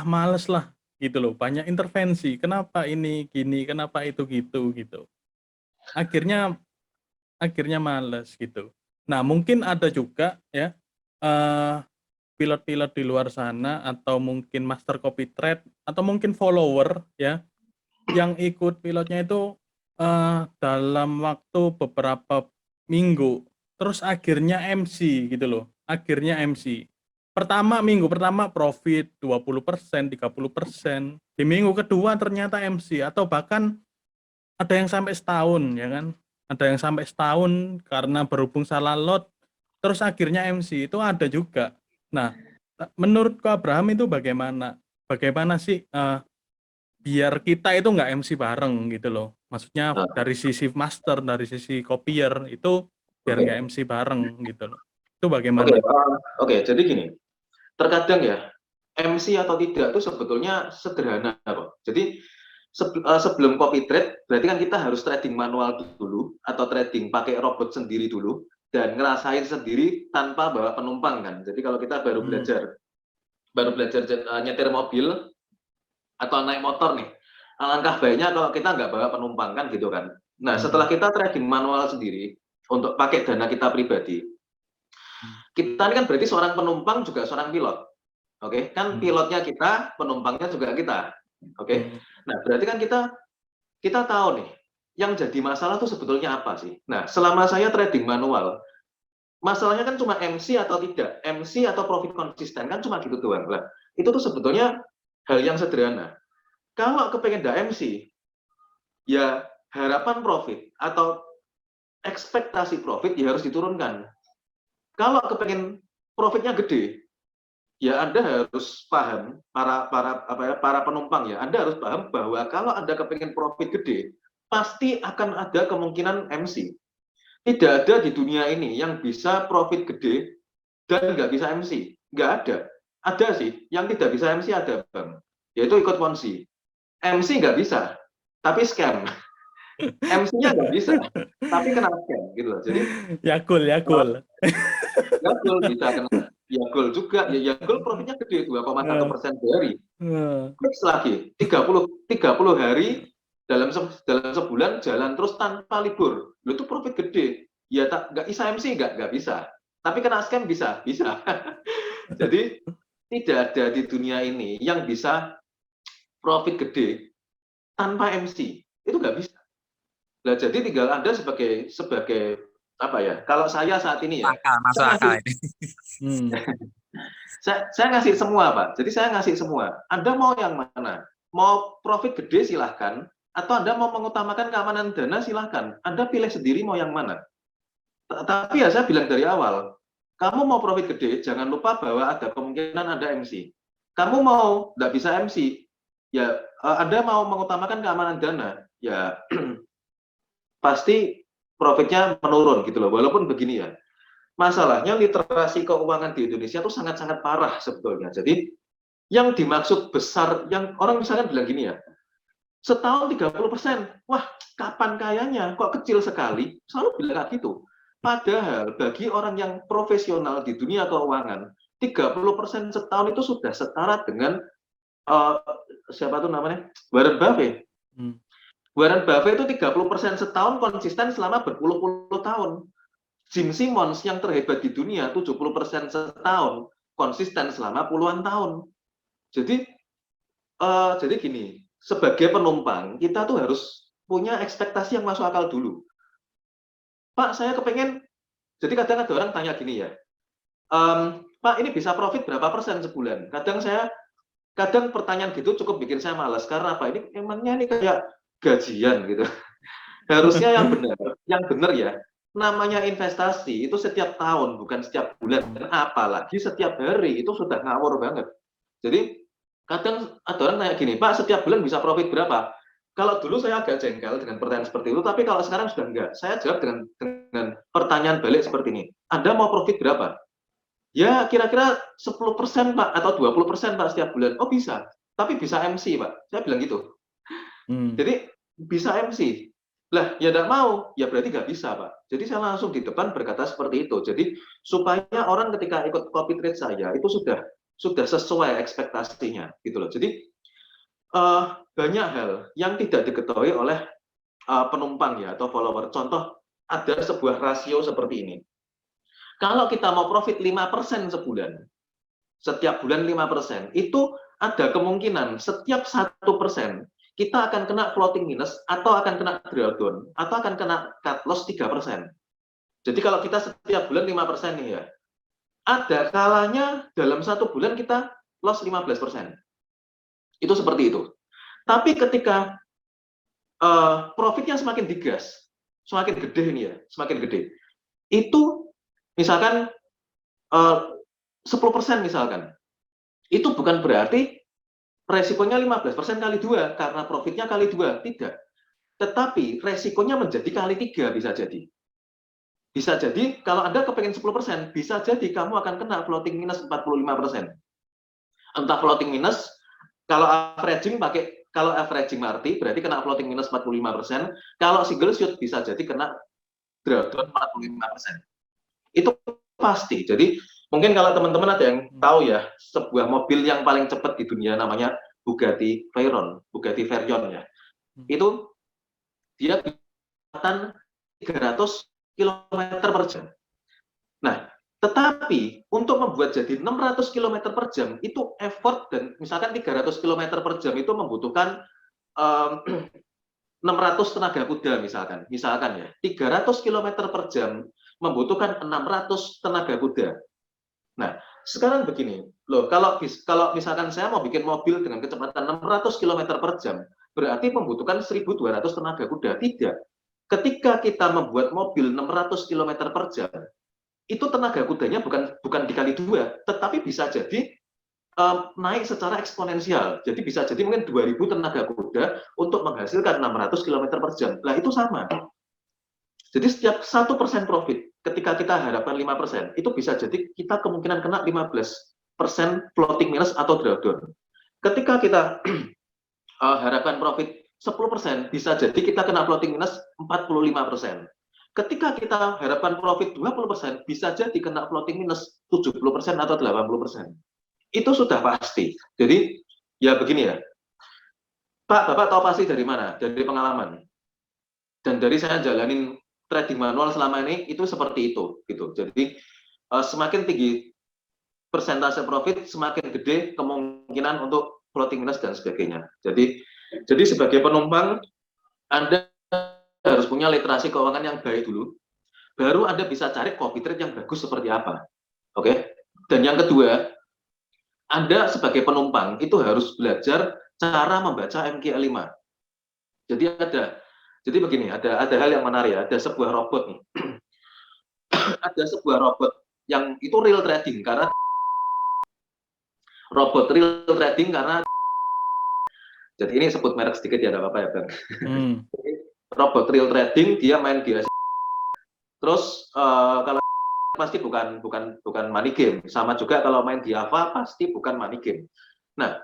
males lah gitu loh, banyak intervensi. Kenapa ini gini, kenapa itu gitu. Akhirnya males gitu. Nah, mungkin ada juga ya pilot-pilot di luar sana atau mungkin master copy trade atau mungkin follower ya yang ikut pilotnya itu dalam waktu beberapa minggu terus akhirnya MC gitu loh. Akhirnya MC. minggu pertama profit 20%, 30%. Di minggu kedua ternyata MC atau bahkan ada yang sampai setahun ya kan. Ada yang sampai setahun karena berhubung salah lot terus akhirnya MC itu ada juga. Nah, menurut Ko Abraham itu bagaimana? Bagaimana sih biar kita itu nggak MC bareng gitu loh. Maksudnya Nah, dari sisi master, dari sisi copier itu biar oke. nggak MC bareng gitu loh. Itu Oke, bagaimana? jadi gini, terkadang ya MC atau tidak itu sebetulnya sederhana kok. Jadi sebelum copy trade, berarti kan kita harus trading manual dulu atau trading pakai robot sendiri dulu dan ngerasain sendiri tanpa bawa penumpang kan. Jadi kalau kita baru belajar nyetir mobil atau naik motor nih, alangkah baiknya kalau kita nggak bawa penumpang kan gitu kan. Nah, setelah kita trading manual sendiri untuk pakai dana kita pribadi, kita ini kan berarti seorang penumpang juga seorang pilot. Oke, kan pilotnya kita, penumpangnya juga kita. Oke. Nah, berarti kan kita tahu nih, yang jadi masalah tuh sebetulnya apa sih? Nah, selama saya trading manual, masalahnya kan cuma MC atau tidak, MC atau profit konsisten kan cuma gitu doang lah. Itu tuh sebetulnya hal yang sederhana. Kalau kepengen MC, ya harapan profit atau ekspektasi profit ya harus diturunkan. Kalau kepengen profitnya gede, ya Anda harus paham para penumpang ya. Anda harus paham bahwa kalau Anda kepengen profit gede, pasti akan ada kemungkinan MC. Tidak ada di dunia ini yang bisa profit gede dan nggak bisa MC. Nggak ada. Ada sih, yang tidak bisa MC ada, Bang. Yaitu ikut Ponzi. MC nggak bisa, tapi scam. MC-nya nggak bisa, tapi kena scam gitu loh. Jadi Yakul. Yakul bisa kena Yakul juga. Ya Yakul profitnya gede 2,1% sehari. Fix lagi 30 hari dalam sebulan jalan terus tanpa libur. Lo itu profit gede. Ya nggak bisa MC nggak bisa. Tapi kena scam bisa. Jadi tidak ada di dunia ini yang bisa profit gede tanpa MC. Itu nggak bisa. Nah, jadi tinggal Anda sebagai apa ya? Kalau saya saat ini ya, Masuk akal ini. saya ngasih semua, Pak. Jadi saya ngasih semua. Anda mau yang mana? Mau profit gede silahkan, atau Anda mau mengutamakan keamanan dana silahkan. Anda pilih sendiri mau yang mana. Tapi ya saya bilang dari awal, kamu mau profit gede, jangan lupa bahwa ada kemungkinan Anda MC. Kamu mau nggak bisa MC, ya Anda mau mengutamakan keamanan dana, ya pasti profitnya menurun gitu loh. Walaupun begini ya, masalahnya literasi keuangan di Indonesia itu sangat-sangat parah sebetulnya. Jadi yang dimaksud besar, yang orang misalnya bilang gini ya, setahun 30%, wah kapan kayanya, kok kecil sekali, selalu bilang kayak gitu. Padahal bagi orang yang profesional di dunia keuangan, 30% setahun itu sudah setara dengan siapa tuh namanya? Warren Buffett. Warren Buffett itu 30% setahun konsisten selama berpuluh-puluh tahun. Jim Simmons yang terhebat di dunia 70% setahun konsisten selama puluhan tahun. Jadi gini, sebagai penumpang kita tuh harus punya ekspektasi yang masuk akal dulu. Pak, saya kepengen, jadi kadang ada orang tanya gini ya, Pak ini bisa profit berapa persen sebulan? Kadang pertanyaan gitu cukup bikin saya malas, karena apa? Ini emangnya ini kayak gajian gitu. Harusnya yang benar ya, namanya investasi itu setiap tahun, bukan setiap bulan, dan apalagi setiap hari, itu sudah ngawur banget. Jadi kadang ada orang tanya gini, Pak setiap bulan bisa profit berapa? Kalau dulu saya agak jengkel dengan pertanyaan seperti itu, tapi kalau sekarang sudah enggak. Saya jawab dengan pertanyaan balik seperti ini. Anda mau profit berapa? Ya kira-kira 10% Pak, atau 20% Pak setiap bulan. Oh bisa, tapi bisa MC Pak. Saya bilang gitu. Jadi bisa MC. Lah ya enggak mau, ya berarti nggak bisa Pak. Jadi saya langsung di depan berkata seperti itu. Jadi supaya orang ketika ikut copy trade saya, itu sudah sesuai ekspektasinya gitu loh. Jadi banyak hal yang tidak diketahui oleh penumpang ya atau follower. Contoh, ada sebuah rasio seperti ini. Kalau kita mau profit 5% sebulan, setiap bulan 5%, itu ada kemungkinan setiap 1% kita akan kena floating minus atau akan kena drawdown atau akan kena cut loss 3%. Jadi kalau kita setiap bulan 5% nih ya, ada kalanya dalam 1 bulan kita loss 15%. Itu seperti itu. Tapi ketika profitnya semakin digas, semakin gede ini ya, semakin gede. Itu misalkan 10% misalkan. Itu bukan berarti resikonya 15% kali 2 karena profitnya kali 2, tidak. Tetapi resikonya menjadi kali 3 bisa jadi. Bisa jadi kalau Anda kepengen 10%, bisa jadi kamu akan kena floating minus 45%. Entah floating minus, kalau averaging Marti berarti kena floating minus 45%, kalau single shoot bisa jadi kena drawdown 45%. Itu pasti. Jadi mungkin kalau teman-teman ada yang tahu ya, sebuah mobil yang paling cepat di dunia namanya Bugatti Veyron ya. Itu dia kecepatan 300 km per jam. Nah, tetapi untuk membuat jadi 600 km per jam itu effort, dan misalkan 300 km per jam itu membutuhkan 600 tenaga kuda misalkan ya. 300 km per jam membutuhkan 600 tenaga kuda. Nah, sekarang begini, loh, kalau misalkan saya mau bikin mobil dengan kecepatan 600 km per jam, berarti membutuhkan 1.200 tenaga kuda. Tidak. Ketika kita membuat mobil 600 km per jam, itu tenaga kudanya bukan dikali 2, tetapi bisa jadi naik secara eksponensial. Jadi bisa jadi mungkin 2.000 tenaga kuda untuk menghasilkan 600 km per jam. Nah, itu sama. Jadi setiap 1% profit, ketika kita harapkan 5%, itu bisa jadi kita kemungkinan kena 15% floating minus atau drawdown. Ketika kita harapkan profit 10%, bisa jadi kita kena floating minus 45%. Ketika kita harapkan profit 20%, bisa jadi kena floating minus 70% atau 80%. Itu sudah pasti. Jadi, ya begini ya. Pak, Bapak tahu pasti dari mana? Dari pengalaman. Dan dari saya jalanin trading manual selama ini, itu seperti itu. Gitu. Jadi, semakin tinggi persentase profit, semakin gede kemungkinan untuk floating minus dan sebagainya. Jadi sebagai penumpang, Anda harus punya literasi keuangan yang baik dulu, baru Anda bisa cari copy trade yang bagus seperti apa. Oke? Dan yang kedua, Anda sebagai penumpang itu harus belajar cara membaca MQ5. Jadi begini, ada hal yang menarik ya, ada sebuah robot nih. Ada sebuah robot yang itu real trading karena jadi ini sebut merek sedikit ya, enggak apa-apa ya, Bang. Robot real trading, dia main di terus kalau pasti bukan money game, sama juga kalau main di Ava pasti bukan money game. Nah,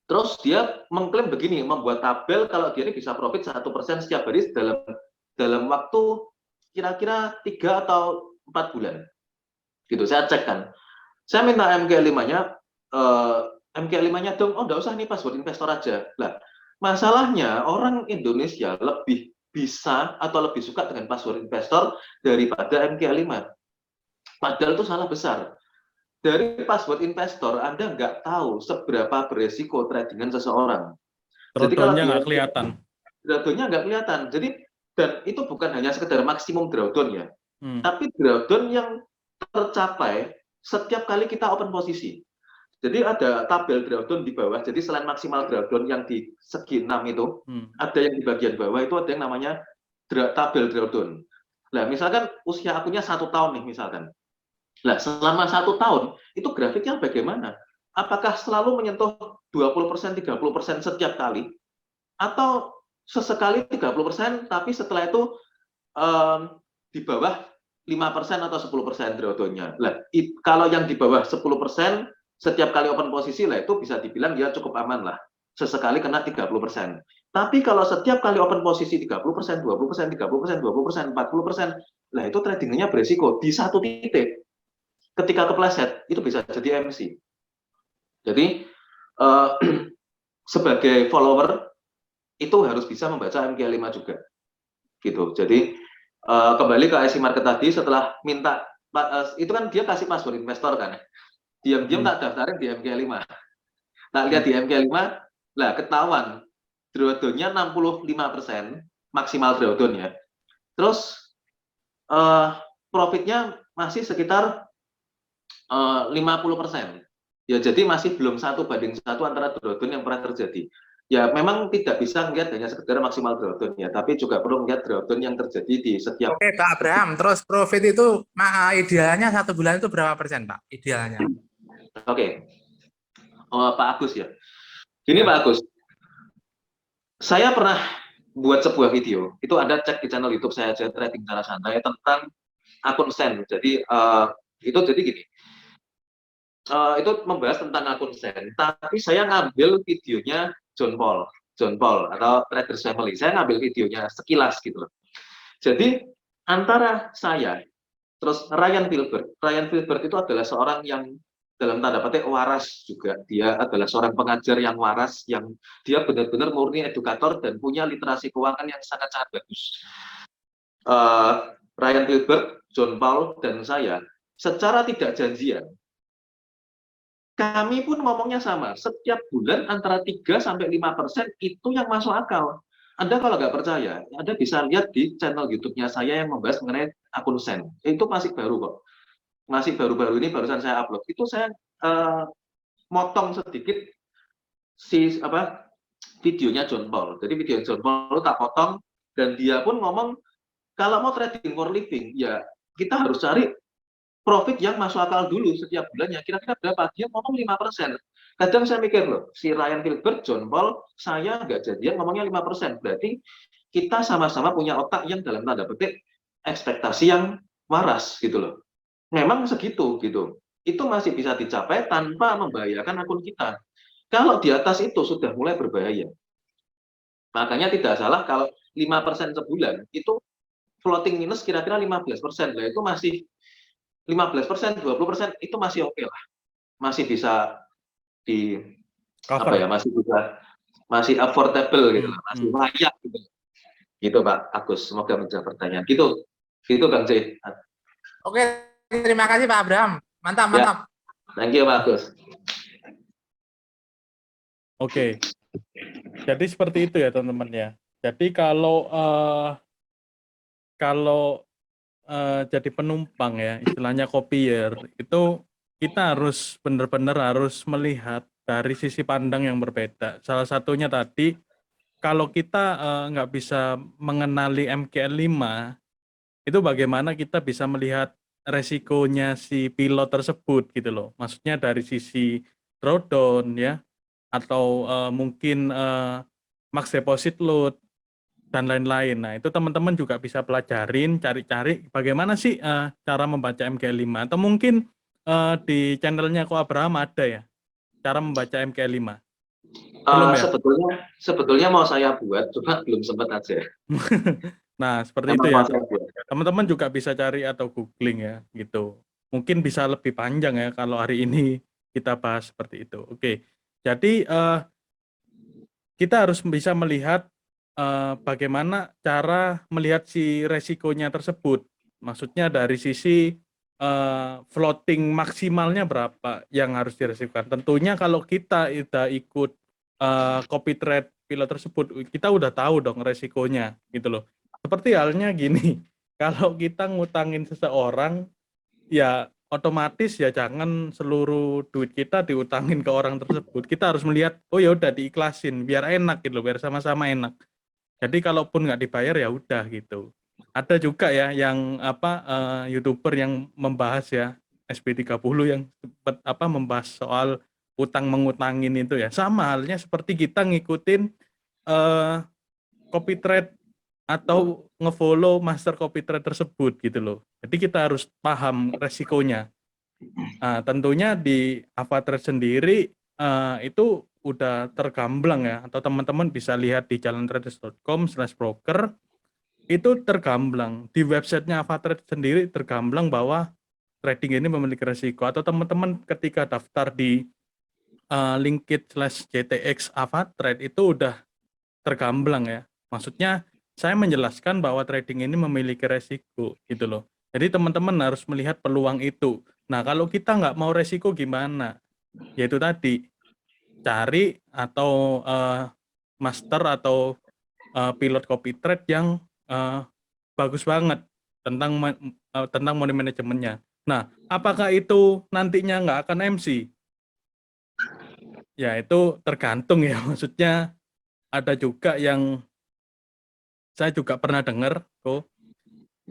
terus dia mengklaim begini, membuat tabel kalau dia ini bisa profit 1% setiap hari dalam waktu kira-kira 3 atau 4 bulan. Gitu, saya cek kan. Saya minta MQ5-nya, MQ5-nya dong, oh enggak usah nih, password investor aja. Lah, masalahnya orang Indonesia lebih bisa atau lebih suka dengan password investor daripada MQ5. Padahal itu salah besar. Dari password investor, Anda nggak tahu seberapa beresiko tradingan seseorang. Jadi kalau nggak kelihatan. Drawdownnya nggak kelihatan. Jadi, dan itu bukan hanya sekedar maksimum drawdown ya, tapi drawdown yang tercapai setiap kali kita open posisi. Jadi ada tabel drawdown di bawah. Jadi selain maksimal drawdown yang di segi 6 itu, ada yang di bagian bawah itu ada yang namanya tabel drawdown. Nah, misalkan usia akunnya 1 tahun nih misalkan. Nah, selama 1 tahun itu grafiknya bagaimana? Apakah selalu menyentuh 20%, 30% setiap kali? Atau sesekali 30%, tapi setelah itu di bawah 5% atau 10% drawdown-nya. Nah, kalau yang di bawah 10%, setiap kali open posisi lah itu bisa dibilang dia cukup aman lah. Sesekali kena 30%. Tapi kalau setiap kali open posisi 30%, 20%, 30%, 20%, 40%, lah itu tradingnya beresiko di satu titik. Ketika kepleset, itu bisa jadi MC. Jadi, sebagai follower, itu harus bisa membaca MQ5 juga. Gitu. Jadi, kembali ke IC Market tadi, setelah minta, itu kan dia kasih password investor kan. Diam-diam tak daftarin di MQ5. Tak lihat di MQ5, lah ketahuan drawdown-nya 65%, maksimal drawdown-nya. Terus profitnya masih sekitar 50%. Ya, jadi masih belum 1:1 antara drawdown yang pernah terjadi. Ya, memang tidak bisa melihat hanya sekedar maksimal drawdown ya, tapi juga perlu melihat drawdown yang terjadi di setiap. Oke, Pak Abraham. Terus profit itu idealnya 1 bulan itu berapa persen, Pak? Idealnya. Oke. Pak Agus ya. Gini Ya. Pak Agus, saya pernah buat sebuah video, itu ada cek di channel YouTube saya aja, trading cara santai, tentang akun Sen. Jadi itu jadi gini, itu membahas tentang akun Sen, tapi saya ngambil videonya John Paul atau Traders Family. Saya ngambil videonya sekilas gitu loh. Jadi antara saya terus Ryan Filbert itu adalah seorang yang dalam tanda petik waras juga. Dia adalah seorang pengajar yang waras, yang dia benar-benar murni edukator dan punya literasi keuangan yang sangat-sangat bagus. Ryan Filbert, John Paul, dan saya secara tidak janjian, kami pun ngomongnya sama. Setiap bulan antara 3-5% itu yang masuk akal. Anda kalau nggak percaya, Anda bisa lihat di channel YouTube-nya saya yang membahas mengenai akun Sen. Itu masih baru kok. Masih baru-baru ini barusan saya upload. Itu saya motong sedikit videonya John Paul. Jadi video John Paul tak potong, dan dia pun ngomong kalau mau trading for living ya kita harus cari profit yang masuk akal dulu setiap bulannya. Kira-kira berapa? Dia ngomong 5%. Kadang saya mikir loh, si Ryan Filbert, John Paul, saya nggak jadian ngomongnya 5%. Berarti kita sama-sama punya otak yang dalam tanda petik ekspektasi yang waras gitu loh. Memang segitu gitu. Itu masih bisa dicapai tanpa membahayakan akun kita. Kalau di atas itu sudah mulai berbahaya. Makanya tidak salah kalau 5% sebulan itu floating minus kira-kira 15%. Lah itu masih 15%, 20% itu masih oke lah. Masih bisa di Cover. masih affordable gitu, masih layak gitu. Gitu Pak Agus, semoga menjawab pertanyaan. Gitu Bang J. Oke, terima kasih Pak Abraham. Mantap, Ya. mantap. Thank you Pak Agus. Oke. Jadi seperti itu ya teman-teman ya. Jadi kalau jadi penumpang ya, istilahnya copier, itu kita harus benar-benar harus melihat dari sisi pandang yang berbeda. Salah satunya tadi, kalau kita nggak bisa mengenali MKL5, itu bagaimana kita bisa melihat resikonya si pilot tersebut gitu loh. Maksudnya dari sisi drawdown ya, atau mungkin max deposit load, dan lain-lain. Nah, itu teman-teman juga bisa pelajarin, cari-cari bagaimana sih cara membaca MK5. Atau mungkin di channelnya Ko Abraham ada ya, cara membaca MK5. Belum ya? Sebetulnya mau saya buat, cuma belum sempat aja. Nah, seperti itu ya. Teman-teman juga bisa cari atau googling ya, gitu. Mungkin bisa lebih panjang ya kalau hari ini kita bahas seperti itu. Oke, jadi kita harus bisa melihat bagaimana cara melihat si resikonya tersebut. Maksudnya dari sisi floating maksimalnya berapa yang harus diresikokan. Tentunya kalau kita udah ikut copy trade pilot tersebut, kita udah tahu dong resikonya gitu loh. Seperti halnya gini, kalau kita ngutangin seseorang, ya otomatis ya jangan seluruh duit kita diutangin ke orang tersebut. Kita harus melihat, oh ya udah diikhlasin, biar enak gitu loh, biar sama-sama enak. Jadi kalaupun nggak dibayar ya udah gitu. Ada juga ya yang YouTuber yang membahas ya, SB30 yang sempat membahas soal utang mengutangin itu ya. Sama halnya seperti kita ngikutin copy trade atau ngefollow master copy trade tersebut gitu loh. Jadi kita harus paham resikonya. Nah, tentunya di AvaTrade sendiri itu udah tergamblang ya, atau teman-teman bisa lihat di jalantraders.com/broker, itu tergamblang. Di websitenya AvaTrade sendiri tergamblang bahwa trading ini memiliki resiko, atau teman-teman ketika daftar di linkit/JTX AvaTrade itu udah tergamblang ya. Maksudnya saya menjelaskan bahwa trading ini memiliki resiko gitu loh. Jadi teman-teman harus melihat peluang itu. Nah, kalau kita nggak mau resiko gimana? Yaitu tadi, cari atau master atau pilot copy trade yang bagus banget tentang money manajemennya. Nah, apakah itu nantinya nggak akan MC? Ya, itu tergantung ya. Maksudnya ada juga yang saya juga pernah dengar kok,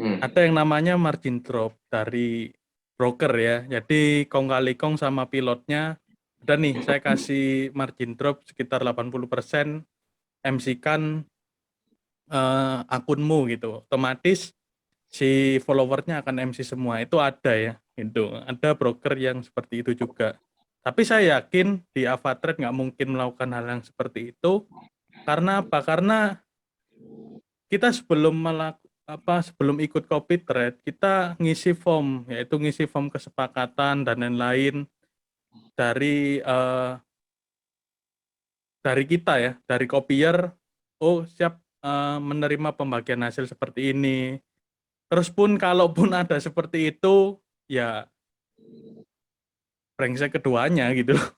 ada yang namanya margin drop dari broker ya. Jadi kong kali kong sama pilotnya, udah nih saya kasih margin drop sekitar 80%, MC-kan akunmu gitu. Otomatis si followernya akan MC semua. Itu ada ya, gitu. Ada broker yang seperti itu juga. Tapi saya yakin di Avatrade nggak mungkin melakukan hal yang seperti itu. Karena apa? Karena kita sebelum ikut copy trade, kita ngisi form, yaitu ngisi form kesepakatan dan lain-lain dari kita ya, dari copier. Oh, siap menerima pembagian hasil seperti ini. Terus pun kalaupun ada seperti itu, ya brengsek keduanya gitu loh.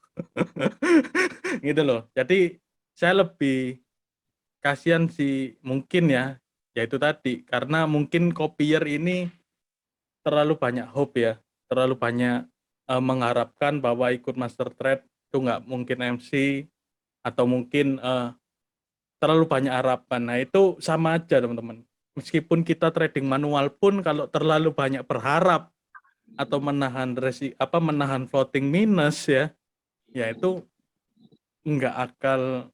Gitu loh. Jadi saya lebih kasihan sih mungkin ya, yaitu tadi karena mungkin copier ini terlalu banyak hope ya, terlalu banyak mengharapkan bahwa ikut master trade itu nggak mungkin MC, atau mungkin terlalu banyak harapan. Nah itu sama aja teman-teman. Meskipun kita trading manual pun kalau terlalu banyak berharap atau menahan menahan floating minus ya, ya itu nggak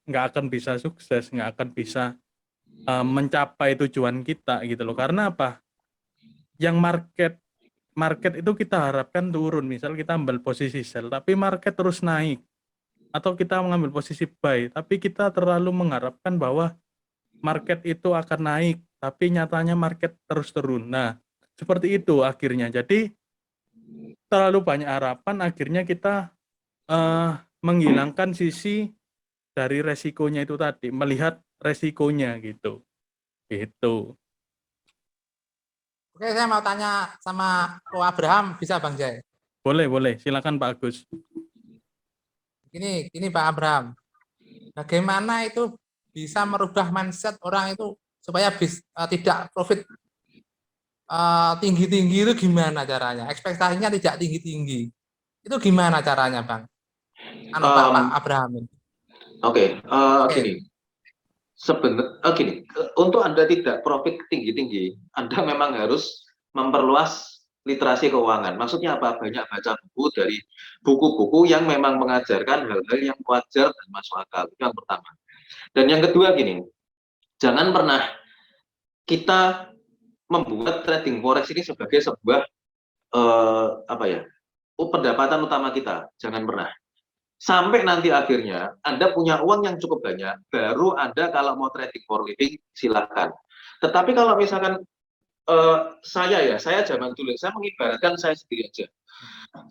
akan bisa sukses, nggak akan bisa mencapai tujuan kita gitu loh. Karena apa? Yang market itu kita harapkan turun, misal kita ambil posisi sell tapi market terus naik, atau kita mengambil posisi buy tapi kita terlalu mengharapkan bahwa market itu akan naik tapi nyatanya market terus turun. Nah seperti itu akhirnya. Jadi terlalu banyak harapan, akhirnya kita menghilangkan sisi dari resikonya itu tadi, melihat resikonya gitu. Oke, saya mau tanya sama Ko Abraham, bisa Bang Jai? Boleh, silakan Pak Agus. Ini Pak Abraham, bagaimana itu bisa merubah mindset orang itu supaya tidak profit tinggi-tinggi, itu gimana caranya? Ekspektasinya tidak tinggi-tinggi. Itu gimana caranya, Bang? Pak Abraham. Oke, Oke. gini. Gini, untuk Anda tidak profit tinggi-tinggi, Anda memang harus memperluas literasi keuangan. Maksudnya apa? Banyak baca buku dari buku-buku yang memang mengajarkan hal-hal yang wajar dan masuk akal. Itu yang pertama. Dan yang kedua gini, jangan pernah kita membuat trading forex ini sebagai sebuah pendapatan utama kita. Jangan pernah. Sampai nanti akhirnya Anda punya uang yang cukup banyak, baru Anda kalau mau trading for living silakan. Tetapi kalau misalkan saya zaman dulu, saya mengibaratkan saya sendiri aja.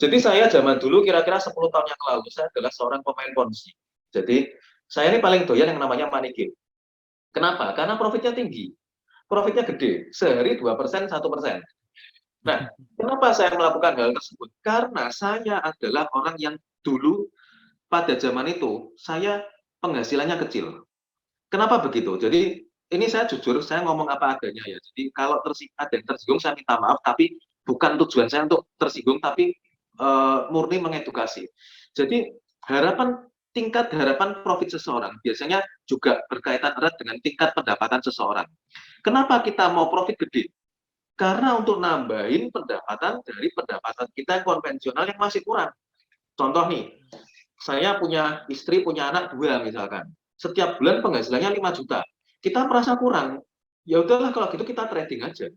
Jadi saya zaman dulu kira-kira 10 tahun yang lalu, saya adalah seorang pemain ponzi. Jadi saya ini paling doyan yang namanya money game. Kenapa? Karena profitnya tinggi, profitnya gede, sehari 2%, 1%. Nah, kenapa saya melakukan hal tersebut? Karena saya adalah orang yang dulu pada zaman itu saya penghasilannya kecil. Kenapa begitu? Jadi ini saya jujur, saya ngomong apa adanya ya. Jadi kalau ada yang tersinggung saya minta maaf, tapi bukan tujuan saya untuk tersinggung, tapi murni mengedukasi. Jadi tingkat harapan profit seseorang biasanya juga berkaitan erat dengan tingkat pendapatan seseorang. Kenapa kita mau profit gede? Karena untuk nambahin pendapatan dari pendapatan kita yang konvensional yang masih kurang. Contoh nih, saya punya istri, punya anak 2 misalkan. Setiap bulan penghasilannya 5 juta. Kita merasa kurang. Ya udahlah kalau gitu kita trading aja.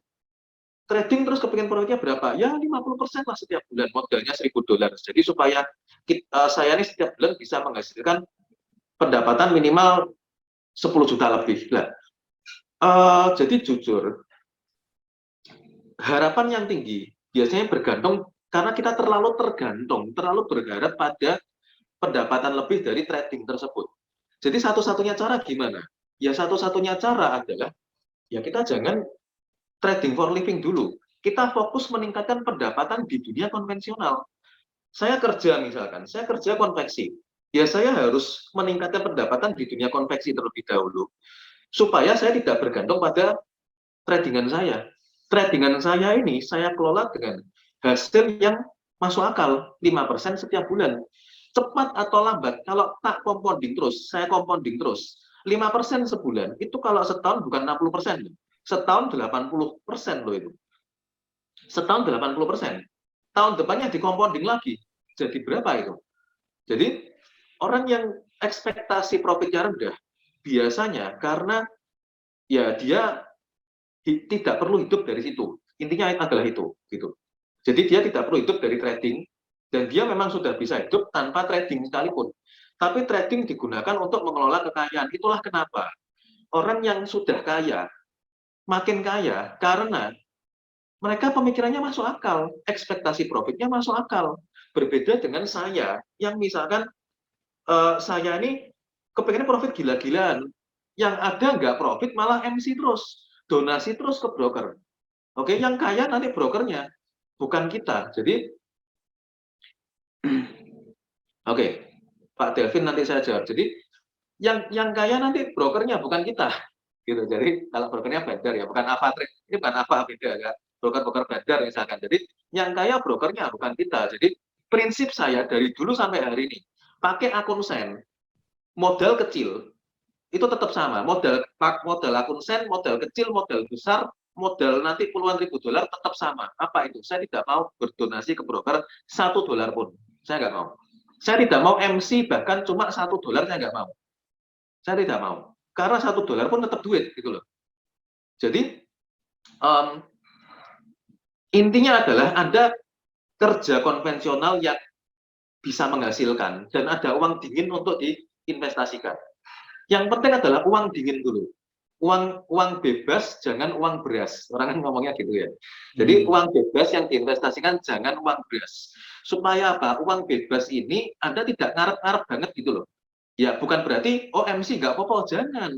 Trading terus kepingin profitnya berapa? Ya 50% lah setiap bulan, modalnya $1.000. Jadi supaya saya ini setiap bulan bisa menghasilkan pendapatan minimal 10 juta lebih. Nah, jadi jujur, harapan yang tinggi biasanya bergantung karena kita terlalu berharap pada pendapatan lebih dari trading tersebut. Jadi satu-satunya cara gimana? Ya satu-satunya cara adalah ya kita jangan trading for living dulu. Kita fokus meningkatkan pendapatan di dunia konvensional. Saya kerja misalkan, saya kerja konveksi. Ya saya harus meningkatkan pendapatan di dunia konveksi terlebih dahulu. Supaya saya tidak bergantung pada tradingan saya. Tradingan saya ini saya kelola dengan hasil yang masuk akal, 5% setiap bulan. Cepat atau lambat, kalau tak compounding terus, saya compounding terus, 5% sebulan, itu kalau setahun bukan 60%, setahun 80% loh itu. Setahun 80%. Tahun depannya di compounding lagi. Jadi berapa itu? Jadi orang yang ekspektasi profitnya rendah, biasanya karena ya dia tidak perlu hidup dari situ. Intinya adalah itu, gitu. Jadi dia tidak perlu hidup dari trading, dan dia memang sudah bisa hidup tanpa trading sekalipun. Tapi trading digunakan untuk mengelola kekayaan. Itulah kenapa orang yang sudah kaya, makin kaya, karena mereka pemikirannya masuk akal, ekspektasi profitnya masuk akal. Berbeda dengan saya, yang misalkan saya ini kepengen profit gila-gilaan, yang ada nggak profit malah MC terus, donasi terus ke broker. Oke, yang kaya nanti brokernya, bukan kita. Jadi, oke, Pak Delvin nanti saya jawab. Jadi, yang kaya nanti brokernya, bukan kita. Gitu. Jadi, kalau brokernya Badar ya, bukan Avatrade. Ini bukan Ava, beda ya. Broker-broker Badar misalkan. Jadi, yang kaya brokernya, bukan kita. Jadi, prinsip saya dari dulu sampai hari ini, pakai akun sen, modal kecil, itu tetap sama. Modal akun sen, modal kecil, modal besar, modal nanti puluhan ribu dolar tetap sama. Apa itu? Saya tidak mau berdonasi ke broker $1 pun. Saya nggak mau. Saya tidak mau MC bahkan cuma $1 saya nggak mau. Saya tidak mau. Karena $1 pun tetap duit gitu loh. Jadi intinya adalah ada kerja konvensional yang bisa menghasilkan dan ada uang dingin untuk diinvestasikan. Yang penting adalah uang dingin dulu. Uang bebas, jangan uang beras. Orang kan ngomongnya gitu ya. Jadi uang bebas yang diinvestasikan jangan uang beras. Supaya apa? Uang bebas ini Anda tidak ngarep-ngarep banget gitu loh. Ya bukan berarti, oh MC nggak apa-apa. Jangan.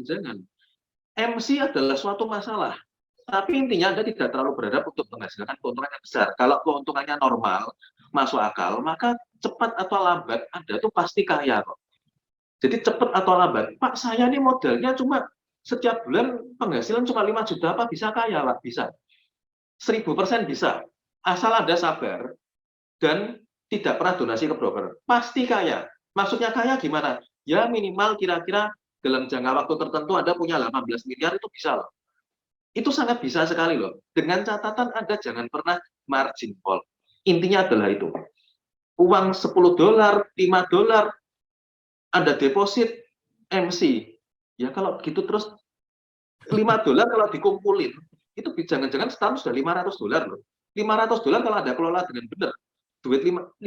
MC adalah suatu masalah. Tapi intinya Anda tidak terlalu berharap untuk menghasilkan keuntungan yang besar. Kalau keuntungannya normal, masuk akal, maka cepat atau lambat Anda tuh pasti kaya kok. Jadi cepat atau lambat, Pak saya ini modalnya cuma setiap bulan penghasilan cuma 5 juta, apa bisa kaya Pak? Bisa. 1000% bisa. Asal Anda sabar dan tidak pernah donasi ke broker. Pasti kaya. Maksudnya kaya gimana? Ya minimal kira-kira dalam jangka waktu tertentu Anda punya 18 miliar itu bisa loh. Itu sangat bisa sekali loh. Dengan catatan Anda jangan pernah margin call. Intinya adalah itu. Uang $10, $5, Anda deposit MC. Ya kalau gitu terus $5 kalau dikumpulin, itu jangan-jangan setahun sudah $500 loh. $500 kalau Anda kelola dengan benar. Duit $500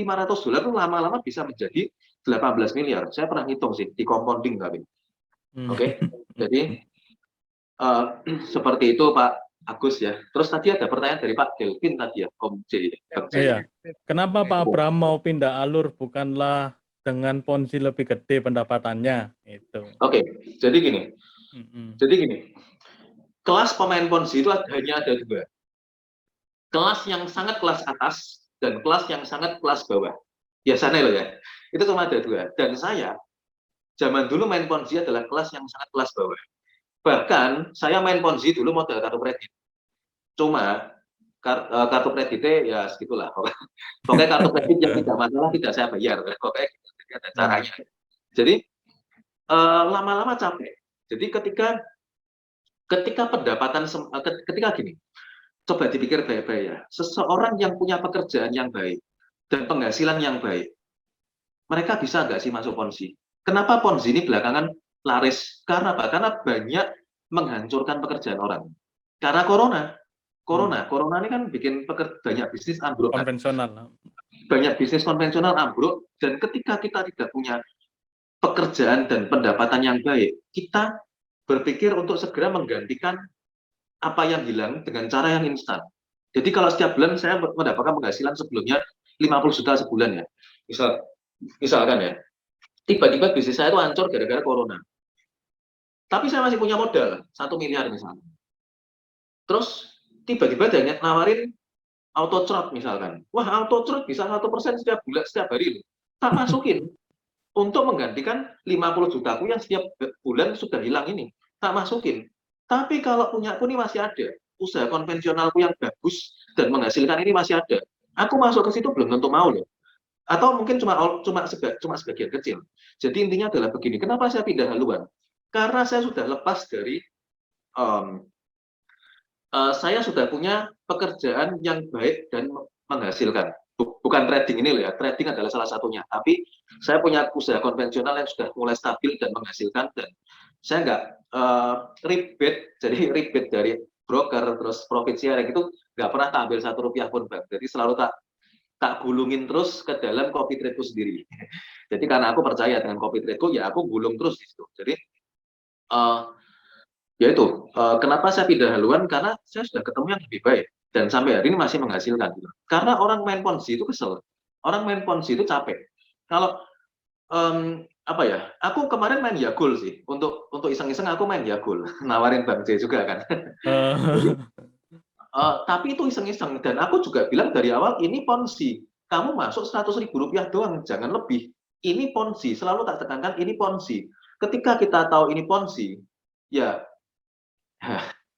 itu lama-lama bisa menjadi 18 miliar. Saya pernah ngitung sih, di compounding tapi. Oke. Jadi seperti itu Pak Agus ya. Terus tadi ada pertanyaan dari Pak Delvin tadi ya, Om J. Iya. Kenapa Pak Abraham mau pindah alur bukanlah dengan ponzi lebih gede pendapatannya? Itu. Oke. Jadi gini. Kelas pemain ponzi itu hanya ada 2. Kelas yang sangat kelas atas dan kelas yang sangat kelas bawah. Biasanya loh ya. Itu cuma ada 2. Dan saya zaman dulu main ponzi adalah kelas yang sangat kelas bawah. Bahkan saya main ponzi dulu modal kartu kredit. Cuma kartu kreditnya ya segitulah. Pokoknya kartu kredit yang tidak masalah tidak saya bayar. Pokoknya ada caranya. Jadi lama-lama capek. Jadi ketika pendapatan ketika gini, coba dipikir baik-baik ya. Seseorang yang punya pekerjaan yang baik dan penghasilan yang baik, mereka bisa nggak sih masuk ponzi? Kenapa ponzi ini belakangan laris? Karena apa? Karena banyak menghancurkan pekerjaan orang. Karena corona ini kan bikin banyak bisnis ambruk. Konvensional. Banyak bisnis konvensional ambruk, dan ketika kita tidak punya pekerjaan dan pendapatan yang baik, kita berpikir untuk segera menggantikan apa yang hilang dengan cara yang instan. Jadi kalau setiap bulan saya mendapatkan penghasilan sebelumnya 50 juta sebulan ya, misalkan ya, tiba-tiba bisnis saya itu hancur gara-gara corona. Tapi saya masih punya modal 1 miliar misalnya. Terus tiba-tiba dia nawarin auto trot misalkan. Wah, auto trot bisa 1% setiap bulan, setiap hari. Tak masukin untuk menggantikan 50 jutaku yang setiap bulan sudah hilang ini. Tak masukin. Tapi kalau punyaku ini masih ada, usaha konvensionalku yang bagus dan menghasilkan ini masih ada. Aku masuk ke situ belum tentu mau loh. Atau mungkin cuma sebagian kecil. Jadi intinya adalah begini, kenapa saya pindah haluan? Karena saya sudah lepas dari saya sudah punya pekerjaan yang baik dan menghasilkan. Bukan trading ini loh ya, trading adalah salah satunya. Tapi saya punya usaha konvensional yang sudah mulai stabil dan menghasilkan, dan saya nggak rebate, jadi rebate dari broker terus profit sharing itu nggak pernah tak ambil Rp1 pun, Bang. Jadi selalu tak gulungin terus ke dalam copy trade-ku sendiri. Jadi karena aku percaya dengan copy trade-ku, ya aku gulung terus di situ. Jadi ya itu, kenapa saya pindah haluan, karena saya sudah ketemu yang lebih baik dan sampai hari ini masih menghasilkan gitu. Karena orang main ponzi itu kesel, orang main ponzi itu capek. Kalau apa ya, aku kemarin main Yagul sih, untuk iseng-iseng aku main Yagul, nawarin Bang J juga kan. Jadi, tapi itu iseng-iseng, dan aku juga bilang dari awal ini ponzi, kamu masuk Rp100.000 doang, jangan lebih. Ini ponzi, selalu tak tekankan ini ponzi. Ketika kita tahu ini ponzi, ya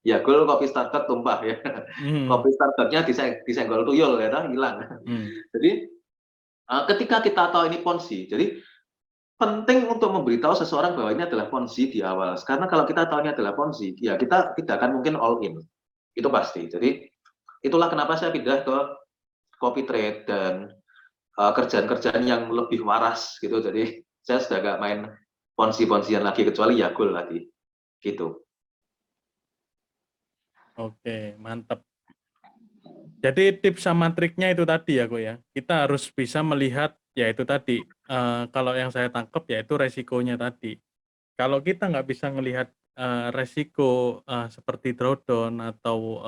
Yagul kopi starter tumpah ya. Kopi starternya disenggol tuyul ya, hilang. Jadi ketika kita tahu ini ponzi, jadi penting untuk memberitahu seseorang bahwa ini adalah ponzi di awal. Karena kalau kita tahu ini adalah ponzi, ya kita tidak akan mungkin all in. Itu pasti. Jadi itulah kenapa saya pindah ke copy trade dan kerjaan-kerjaan yang lebih waras gitu. Jadi saya sudah nggak main ponzi-ponzian lagi, kecuali Yagul lagi. Gitu. Oke, mantap. Jadi tips sama triknya itu tadi ya, Ko ya. Kita harus bisa melihat, ya itu tadi, kalau yang saya tangkap yaitu resikonya tadi. Kalau kita nggak bisa melihat resiko seperti drawdown atau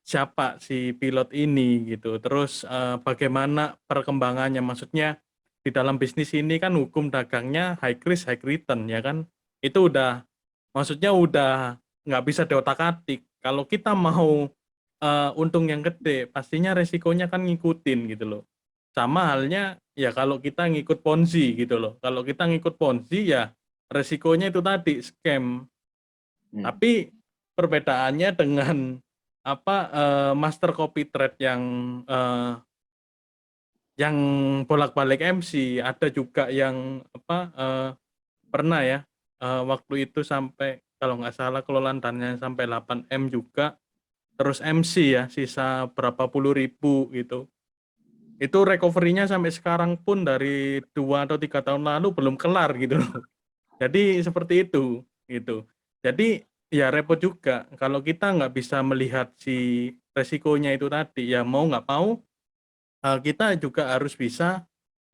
siapa si pilot ini gitu, terus bagaimana perkembangannya, maksudnya di dalam bisnis ini kan hukum dagangnya high risk high return ya kan, itu udah, maksudnya udah nggak bisa diotak-atik. Kalau kita mau untung yang gede, pastinya resikonya kan ngikutin gitu loh. Sama halnya ya kalau kita ngikut ponzi gitu loh. Kalau kita ngikut ponzi ya resikonya itu tadi scam. Tapi perbedaannya dengan master copy trade yang bolak-balik MC, ada juga yang pernah ya waktu itu sampai kalau nggak salah kelolaan dananya sampai 8M juga, terus MC ya sisa berapa puluh ribu gitu. Itu recovery-nya sampai sekarang pun dari 2 atau 3 tahun lalu belum kelar gitu loh. Jadi seperti itu gitu. Jadi ya repot juga kalau kita nggak bisa melihat si resikonya itu tadi, ya mau nggak mau kita juga harus bisa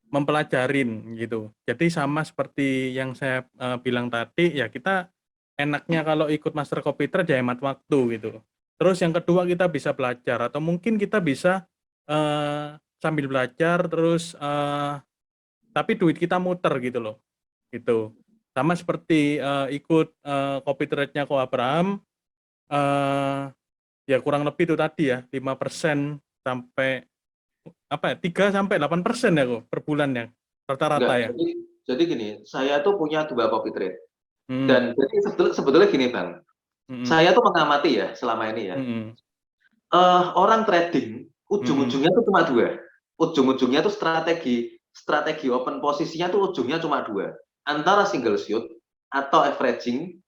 mempelajarin gitu. Jadi sama seperti yang saya bilang tadi, ya kita enaknya kalau ikut master copy trade ya hemat waktu gitu. Terus yang kedua kita bisa belajar, atau mungkin kita bisa sambil belajar terus tapi duit kita muter gitu loh. Gitu. Sama seperti ikut copy trade-nya Ko Abraham, ya kurang lebih itu tadi ya 5% sampai 3 sampai 8% ya kok per bulan ya rata-rata ya. Jadi gini, saya tuh punya 2 copy trade. Dan jadi sebetulnya gini Bang, saya tuh mengamati ya selama ini ya. Orang trading ujung-ujungnya tuh cuma 2. Ujung-ujungnya tuh strategi open posisinya tuh ujungnya cuma 2. Antara single shoot atau averaging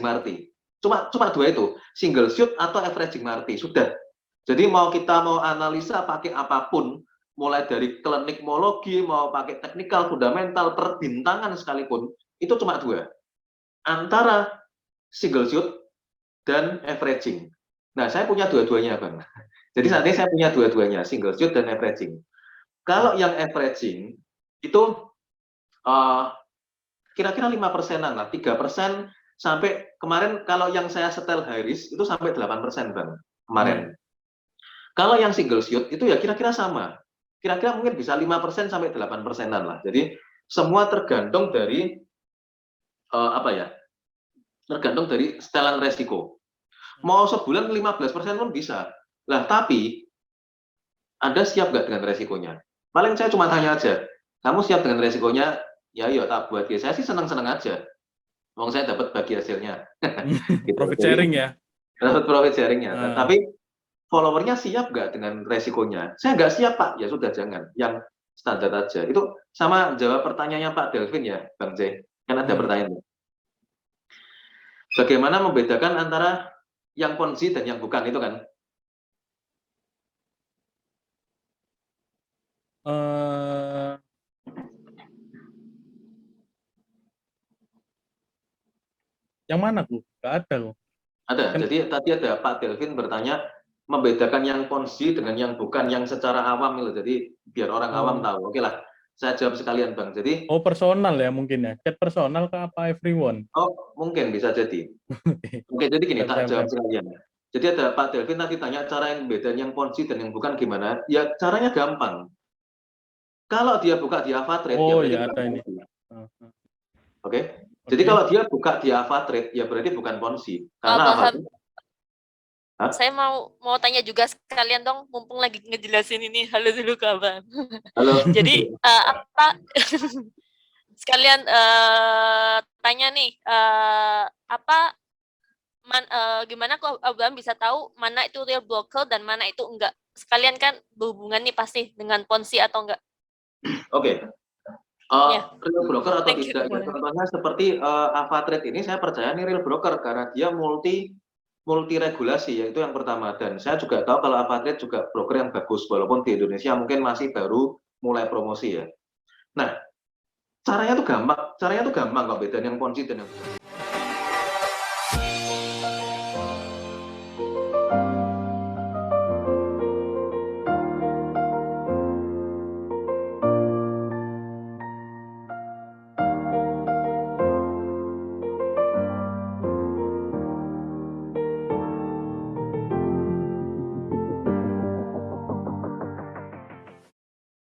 marti. Cuma 2 itu, single shoot atau averaging marti, sudah. Jadi mau kita mau analisa pakai apapun, mulai dari klinikmologi, mau pakai teknikal, fundamental, perbintangan sekalipun, itu cuma 2. Antara single shoot dan averaging. Nah, saya punya dua-duanya, Bang. Jadi saat ini saya punya dua-duanya, single shoot dan averaging. Kalau yang averaging itu kira-kira 5%-an lah, 3% sampai kemarin kalau yang saya setel high risk itu sampai 8%, Bang, kemarin. Kalau yang single shoot itu ya kira-kira sama. Kira-kira mungkin bisa 5% sampai 8%-an lah. Jadi semua tergantung dari tergantung dari setelan resiko. Mau sebulan 15% pun bisa. Lah tapi Anda siap nggak dengan resikonya? Paling saya cuma tanya aja, kamu siap dengan resikonya? Ya yuk tak buat ya. Saya sih senang-senang aja. Wong saya dapat bagi hasilnya. Gitu. Profit sharing ya. Dapat profit sharingnya. Tapi followernya siap nggak dengan resikonya? Saya nggak siap Pak, ya sudah jangan, yang standar aja. Itu sama jawab pertanyaannya Pak Delvin ya, Bang J. Kan ada pertanyaan. Bagaimana membedakan antara yang ponzi dan yang bukan itu kan? Yang mana Bu? Nggak ada loh. Ada. Jadi tadi ada Pak Delvin bertanya membedakan yang ponzi dengan yang bukan, yang secara awam itu. Jadi biar orang awam tahu. Oke lah, saya jawab sekalian Bang. Jadi Oh, personal ya mungkin ya. Chat personal ke apa everyone? oh mungkin bisa jadi. Oke, jadi gini, tak jawab sekalian. Jadi ada Pak Delvin tadi tanya cara yang bedain yang ponzi dan yang bukan gimana? Ya caranya gampang. Kalau dia buka di AvaTrade, Oh ya ya ada bukan ini. ponzi. Oke. Jadi Oke. kalau dia buka di AvaTrade, ya berarti bukan ponzi. Karena Bang, AvaTrade, Hah? saya mau tanya juga sekalian dong, mumpung lagi ngejelasin ini. Halo dulu kawan. halo. Jadi apa sekalian tanya nih, apa gimana kok Abraham bisa tahu mana itu real broker dan mana itu enggak? Sekalian kan berhubungan nih pasti dengan ponzi atau enggak? Oke. Ya. Real broker atau Thank you. tidak? Ya, contohnya seperti AvaTrade ini saya percaya ini real broker karena dia multi regulasi, yaitu yang pertama. Dan saya juga tahu kalau AvaTrade juga broker yang bagus, walaupun di Indonesia mungkin masih baru mulai promosi ya. Nah, caranya tuh gampang kok bedain yang ponzi dan yang